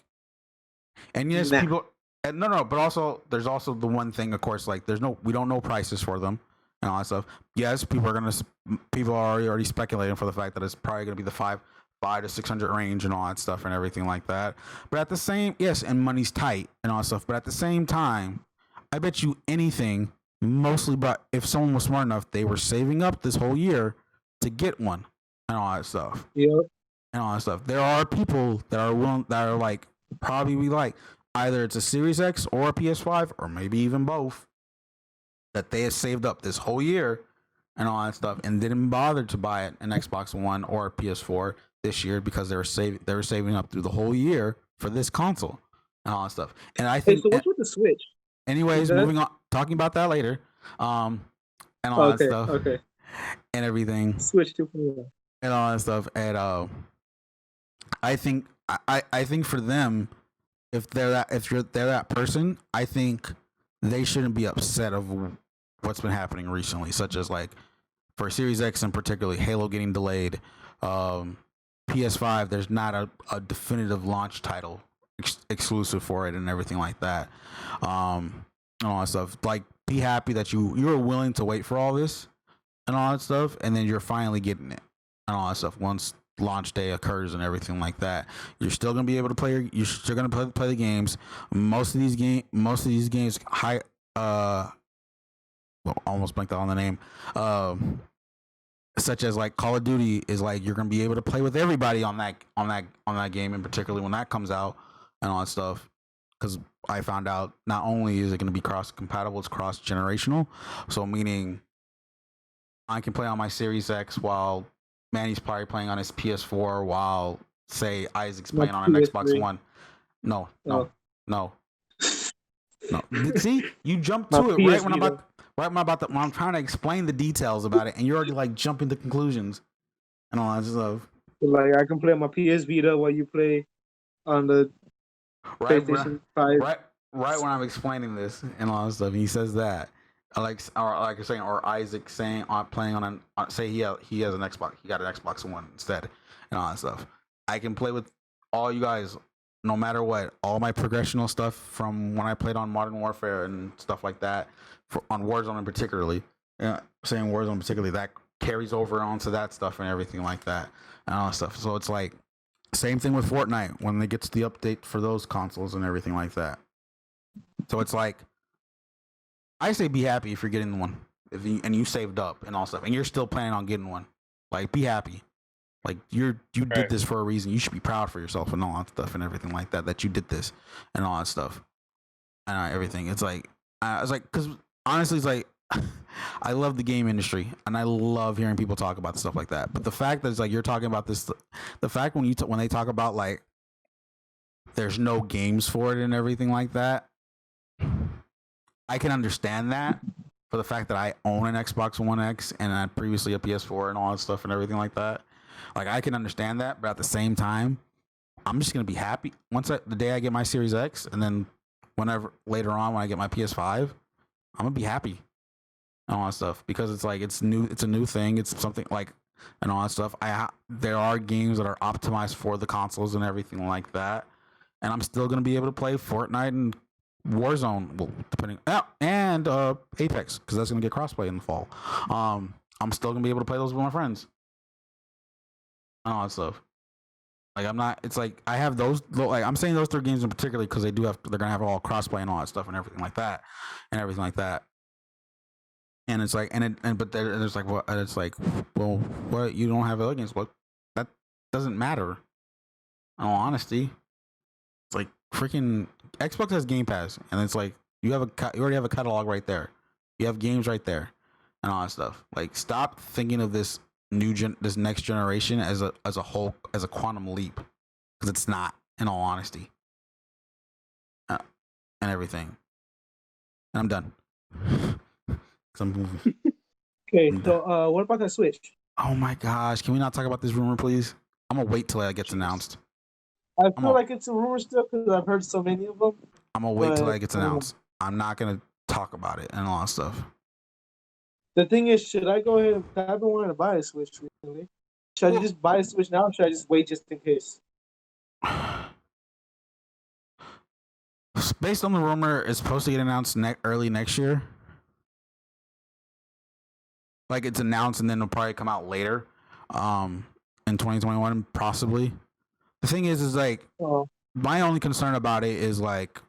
and yes,
Nah.
people. And no, but also there's also the one thing, of course, like we don't know prices for them and all that stuff. Yes, people are already speculating for the fact that it's probably going to be the five to 600 range and all that stuff and everything like that. But at the same, yes, and money's tight and all that stuff. But at the same time, I bet you anything, mostly, but if someone was smart enough, they were saving up this whole year to get one and all that stuff.
Yep.
And all that stuff. There are people that are willing, that are like, probably we like either it's a Series X or a PS5 or maybe even both, that they have saved up this whole year and all that stuff and didn't bother to buy an Xbox One or a PS4 this year because they were saving up through the whole year for this console and all that stuff. And I
Hey,
think,
so what's with the Switch?
anyways, moving on, talking about that later, and all that stuff,
Okay.
and everything,
Switch 2.0.
and all that stuff, and I think for them, if they're that person, I think they shouldn't be upset of what's been happening recently, such as like for Series X and particularly Halo getting delayed. PS5, there's not a definitive launch title exclusive for it and everything like that. And all that stuff. Like, be happy that you were willing to wait for all this and all that stuff, and then you're finally getting it and all that stuff once launch day occurs and everything like that. You're still gonna be able to play. You're still gonna play the games. Most of these games, almost blanked out on the name. Such as like Call of Duty is like you're gonna be able to play with everybody on that game, and particularly when that comes out and all that stuff. Because I found out not only is it gonna be cross compatible, it's cross generational. So meaning I can play on my Series X while Manny's probably playing on his PS4 while say Isaac's playing on an Xbox One. No. See, you jumped to it right when I'm trying to explain the details about it, and you're already like jumping to conclusions and all that stuff.
Like I can play on my PS Vita while you play on the PlayStation 5.
Right when I'm explaining this and all that stuff, he says that. Like you're saying, or Isaac saying, playing on say he has an Xbox, he got an Xbox One instead, and all that stuff. I can play with all you guys, no matter what. All my progressional stuff from when I played on Modern Warfare and stuff like that, on Warzone in particularly, saying Warzone particularly, that carries over onto that stuff and everything like that and all that stuff. So it's like same thing with Fortnite when they get to the update for those consoles and everything like that. So it's like, I say be happy if you're getting one, and you saved up and all stuff, and you're still planning on getting one. Like, be happy. Like you did this for a reason. You should be proud for yourself and all that stuff and everything like that. That you did this and all that stuff and everything. It's like because honestly, it's like I love the game industry and I love hearing people talk about stuff like that. But the fact that it's like you're talking about this, the fact when they talk about like there's no games for it and everything like that. I can understand that for the fact that I own an Xbox One X and I previously a PS4 and all that stuff and everything like that. Like I can understand that, but at the same time, I'm just gonna be happy the day I get my Series X, and then whenever later on when I get my PS5, I'm gonna be happy and all that stuff because it's like it's new, it's a new thing, it's something like and all that stuff. There are games that are optimized for the consoles and everything like that, and I'm still gonna be able to play Fortnite and Warzone, well, depending, and Apex, because that's gonna get crossplay in the fall. I'm still gonna be able to play those with my friends and all that stuff. Like I'm not. It's like I have those. Like I'm saying those 3 games in particular because they do have. They're gonna have all crossplay and all that stuff and everything like that, And it's like, but there's like, what? It's like, well, what? You don't have other games? What? That doesn't matter. In all honesty, it's like freaking Xbox has Game Pass, and it's like you already have a catalog right there. You have games right there, and all that stuff. Like, stop thinking of this this next generation as a whole, as a quantum leap, because it's not. In all honesty, and everything. And I'm done. I'm moving.
Okay, so what about that Switch?
Oh my gosh, can we not talk about this rumor, please? I'm gonna wait till it gets announced.
I feel like it's a rumor still because I've heard so many of them.
I'm gonna wait till it gets announced. I'm not gonna talk about it and all that stuff.
The thing is, should I go ahead? I've been wanting to buy a Switch recently. Should I just buy a Switch now, or should I just wait just in case?
Based on the rumor, it's supposed to get announced early next year. Like, it's announced and then it'll probably come out later, in 2021, possibly. The thing is like, my only concern about it is like,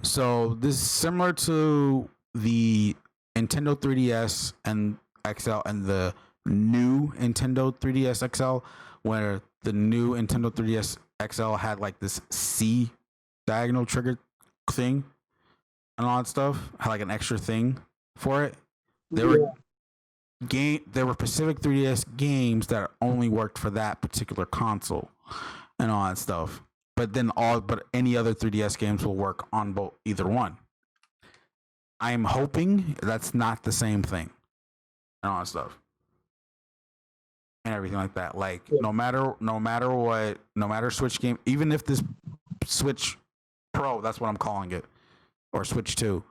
so this is similar to the Nintendo 3DS and XL and the new Nintendo 3DS XL, where the new Nintendo 3DS XL had like this C diagonal trigger thing and all that stuff, had like an extra thing for it. There were specific 3DS games that only worked for that particular console and all that stuff. But any other 3DS games will work on either one. I'm hoping that's not the same thing and all that stuff and everything like that. Like, no matter Switch game, even if this Switch Pro, that's what I'm calling it, or Switch 2,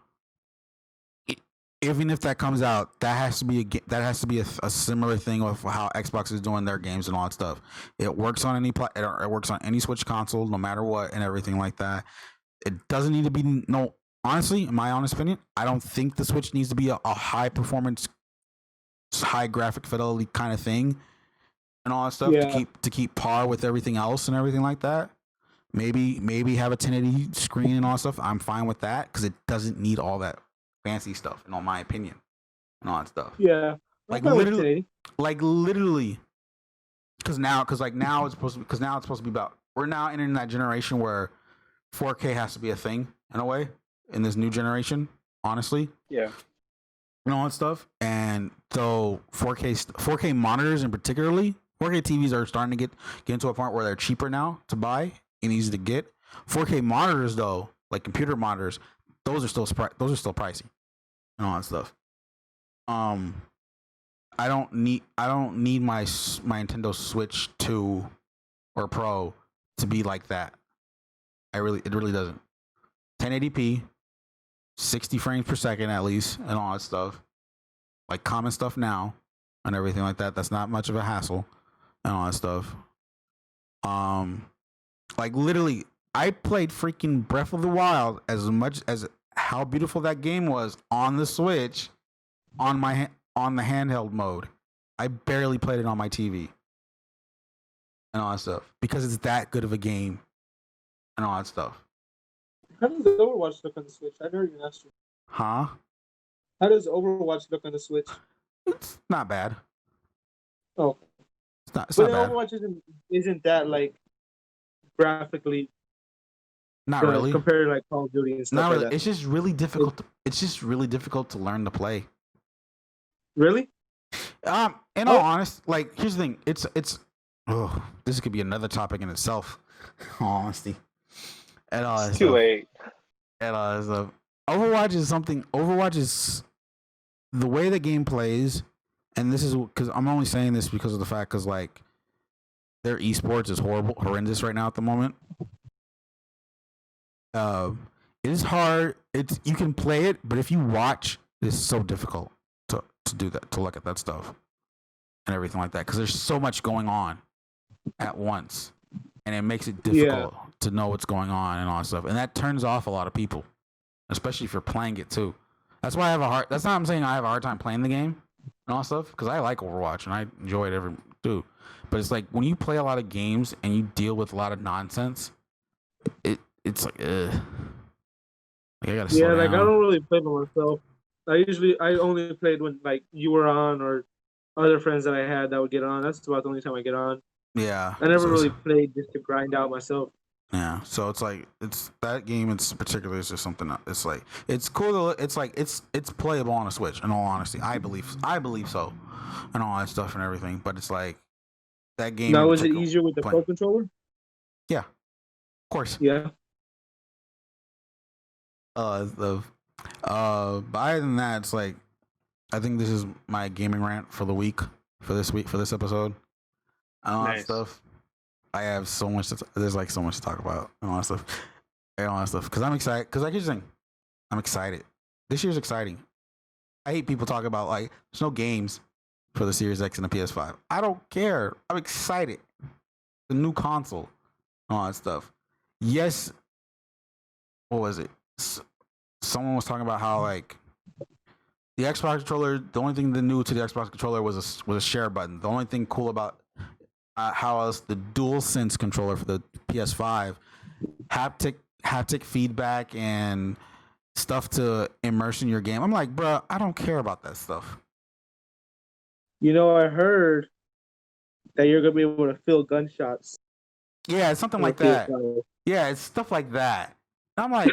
even if that comes out, that has to be a similar thing with how Xbox is doing their games and all that stuff. It works on it works on any Switch console, no matter what, and everything like that. It doesn't need to be honestly, in my honest opinion, I don't think the Switch needs to be a high performance, high graphic fidelity kind of thing and all that stuff to keep par with everything else and everything like that. Maybe have a 1080 screen and all that stuff. I'm fine with that because it doesn't need all that fancy stuff, in all my opinion, and all that stuff.
Yeah,
like literally, because now it's supposed to be about. We're now entering that generation where 4K has to be a thing in a way in this new generation. Honestly,
yeah,
and all that stuff. And so 4K monitors, and particularly 4K TVs, are starting to get into a point where they're cheaper now to buy and easy to get. 4K monitors, though, like computer monitors, those are still pricey and all that stuff. I don't need my Nintendo Switch 2 or Pro to be like that. It really doesn't. 1080p, 60 frames per second at least, and all that stuff. Like common stuff now and everything like that. That's not much of a hassle and all that stuff. Like literally, I played freaking Breath of the Wild as much as how beautiful that game was on the Switch, on the handheld mode. I barely played it on my TV and all that stuff because it's that good of a game and all that stuff.
How does Overwatch look on the Switch? I never even asked you.
Huh?
How does Overwatch look on the Switch?
It's not bad.
Oh,
it's not bad.
Overwatch isn't that like graphically.
Not really
compared to like Call of Duty and stuff.
Not really.
Like that.
It's just really difficult. It's just really difficult to learn to play.
Really?
In all honesty, like here's the thing. It's this could be another topic in itself. Honesty.
It's too late.
Overwatch is the way the game plays, and this is because I'm only saying this because of the fact because like their esports is horrendous right now at the moment. It is hard. You can play it, but if you watch, it's so difficult to do that, to look at that stuff and everything like that because there's so much going on at once, and it makes it difficult
to know what's going on and all that stuff, and that turns off a lot of people, especially if you're playing it too. That's why I have a hard. That's not I'm saying I have a hard time playing the game and all that stuff because I like Overwatch and I enjoy it every too. But it's like when you play a lot of games and you deal with a lot of nonsense, it's like, ugh. Like I gotta slow
like I
down.
don't really play by myself. I only played when like you were on or other friends that I had that would get on. That's about the only time I get on.
Yeah.
I never
So
really played just to grind out myself.
yeah. So it's like it's that game in particular is just something. It's like it's cool. It's like it's playable on a Switch. In all honesty, I believe so, and all that stuff and everything. But it's like that game in
Now, is it
particular.
easier with the Pro Controller?
Yeah, of course.
Yeah.
But other than that, it's like I think this is my gaming rant for the week for this episode. And all that stuff. I have so much. There's like so much to talk about and all that stuff. And all that stuff because I'm excited. Because like you're saying, I'm excited. This year's exciting. I hate people talking about like there's no games for the Series X and the PS5. I don't care. I'm excited. The new console, and all that stuff. Yes. What was it? Someone was talking about how like the Xbox controller. The only thing that new to the Xbox controller was a share button. The only thing cool about how else the DualSense controller for the PS5 haptic feedback and stuff to immerse in your game. I'm like, bro, I don't care about that stuff.
You know, I heard that you're gonna be able to feel gunshots.
Yeah, it's something like that. Yeah, it's stuff like that. And I'm like,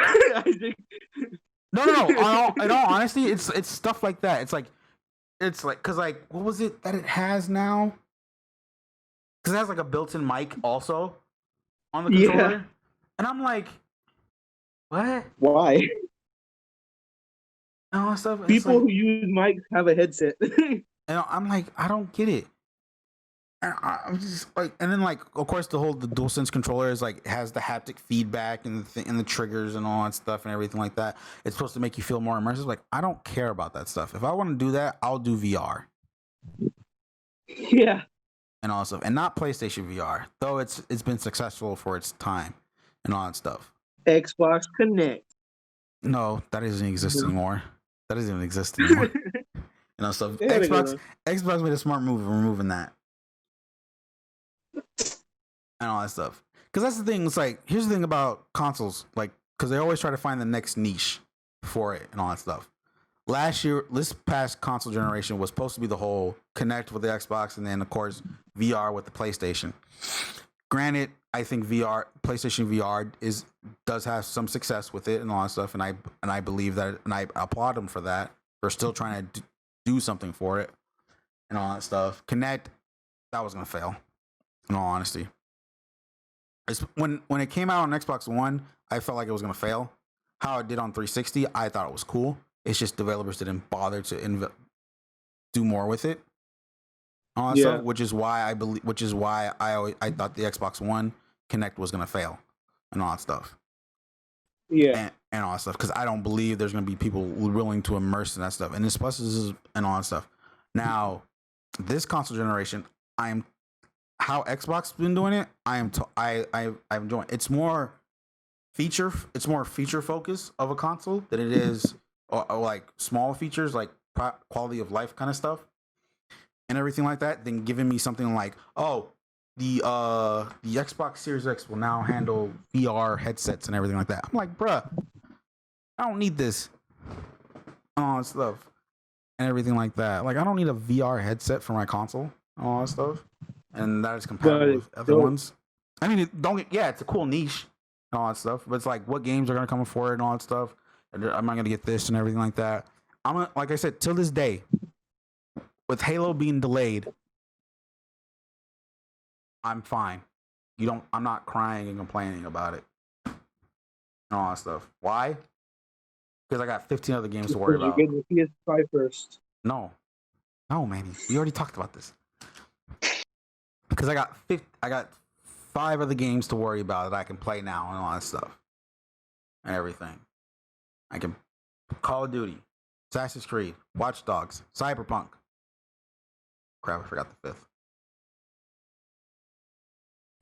no. In all honesty, it's stuff like that. It's like, cause like, what was it that it has now? Because it has like a built-in mic also on the controller, yeah. And I'm like, what?
Why?
And all that stuff.
People who use mics have a headset.
And I'm like, I don't get it. And I'm just like, and then like, of course, the DualSense controller is like has the haptic feedback and the triggers and all that stuff and everything like that. It's supposed to make you feel more immersive. Like, I don't care about that stuff. If I want to do that, I'll do VR.
Yeah.
And all that stuff, and not PlayStation VR, though it's been successful for its time and all that stuff.
Xbox Connect.
No, that doesn't exist anymore. That doesn't even exist anymore. And all stuff. Xbox made a smart move in removing that. And all that stuff. Because that's the thing. It's like, here's the thing about consoles. Like, because they always try to find the next niche for it and all that stuff. This past console generation was supposed to be the whole Connect with the Xbox and then, of course, VR with the PlayStation. Granted, I think PlayStation VR does have some success with it and all that stuff. And I believe that, and I applaud them for that. For still trying to do something for it and all that stuff. Connect, that was going to fail. In all honesty, when it came out on Xbox One, I felt like it was gonna fail. How it did on 360, I thought it was cool. It's just developers didn't bother to do more with it. All that stuff, which is why I thought the Xbox One Connect was gonna fail, and all that stuff.
Yeah,
and all that stuff because I don't believe there's gonna be people willing to immerse in that stuff. And this and all that stuff. Now, this console generation, how Xbox been doing it, I'm enjoying. It's more feature focus of a console than it is or like small features like quality of life kind of stuff and everything like that. Than giving me something like, oh, the Xbox Series X will now handle VR headsets and everything like that. I'm like, bruh, I don't need this all that stuff and everything like that. Like, I don't need a VR headset for my console and all that stuff. And that is compatible with other ones. I mean, it's a cool niche and all that stuff. But it's like, what games are going to come forward and all that stuff? And am I going to get this and everything like that? Like I said, till this day, with Halo being delayed, I'm fine. I'm not crying and complaining about it and all that stuff. Why? Because I got 15 other games to worry about.
You're getting the PS5 first.
No, Manny. We already talked about this. Because I got 5 other games to worry about that I can play now and all that stuff. And everything. I can Call of Duty, Assassin's Creed, Watch Dogs, Cyberpunk. Crap, I forgot the 5th.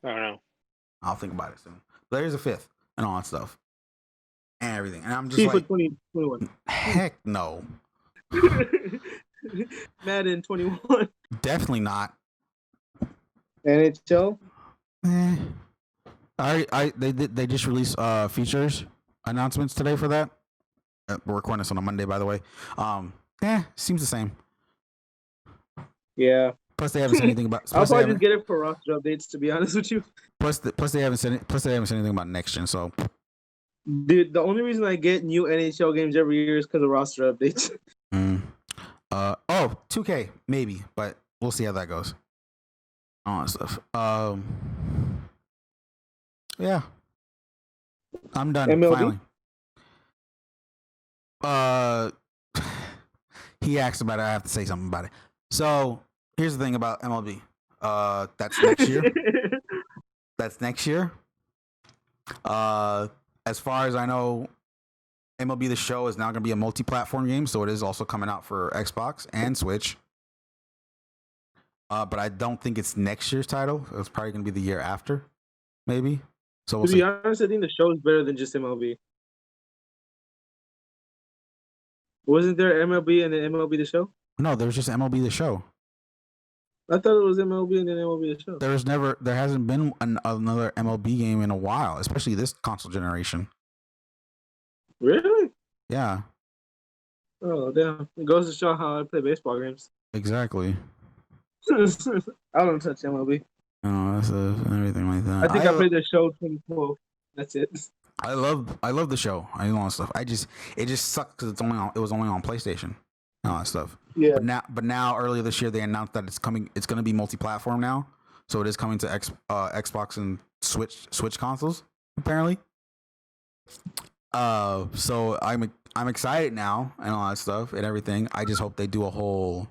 I don't know.
I'll think about it soon. But there's a 5th and all that stuff and everything. And I'm just
FIFA
like,
2021.
heck no.
Madden 21.
Definitely not.
NHL.
They just released features announcements today for that. We're recording this on a Monday, by the way. Seems the same.
Yeah.
Plus, they haven't said anything about.
I'll probably just get it for roster updates, to be honest with you.
Plus, they haven't said. Plus, they haven't said anything about next gen. So,
Dude, the only reason I get new NHL games every year is because of roster updates.
2K maybe, but we'll see how that goes. All that stuff. Yeah, I'm done.
MLB?
Finally. He asked about it. I have to say something about it. So here's the thing about MLB. That's next year. That's next year. As far as I know, MLB The Show is now going to be a multi-platform game, so it is also coming out for Xbox and Switch. But I don't think it's next year's title. It's probably going to be the year after, maybe. So we'll
to be honest, I think the show is better than just MLB. Wasn't there MLB and then MLB The Show?
No, there was just MLB The Show.
I thought it was MLB and then MLB The Show.
There hasn't been another MLB game in a while, especially this console generation.
Really?
Yeah.
Oh, damn. It goes to show how I play baseball games.
Exactly.
I don't touch MLB.
That's everything like that.
I think I played the show 2012. That's it.
I love the show. I know all that stuff. It just sucked because it was only on PlayStation and all that stuff.
Yeah.
But now earlier this year they announced that it's coming. It's going to be multi-platform now, so it is coming to Xbox and Switch consoles apparently. So I'm excited now and all that stuff and everything. I just hope they do a whole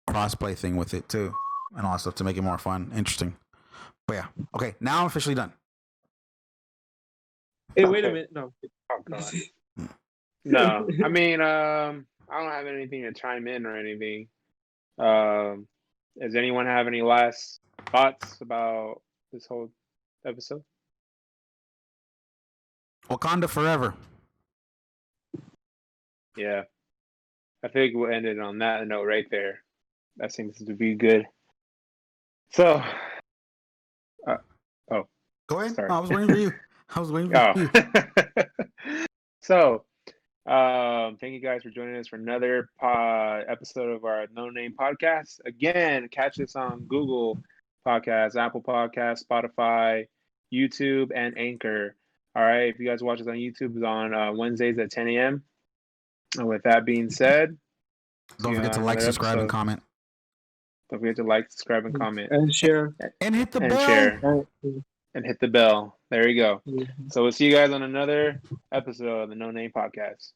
crossplay thing with it too and all that stuff to make it more fun, interesting. But yeah, okay. Now I'm officially done.
Hey, wait a minute. No.
Oh, God. No, I mean, I don't have anything to chime in or anything. Does anyone have any last thoughts about this whole episode?
Wakanda forever.
Yeah, I think we'll end it on that note right there. That seems to be good. So,
Go ahead.
Sorry.
I was waiting for you.
So, thank you guys for joining us for another episode of our No Name podcast. Again, catch us on Google Podcasts, Apple Podcasts, Spotify, YouTube, and Anchor. All right, if you guys watch us on YouTube, it's on Wednesdays at 10 a.m. And with that being said,
don't forget to like, subscribe, and comment.
Don't forget to like, subscribe, and comment.
And share.
And hit the bell.
Share. And hit the bell. There you go.
Mm-hmm.
So we'll see you guys on another episode of the No Name Podcast.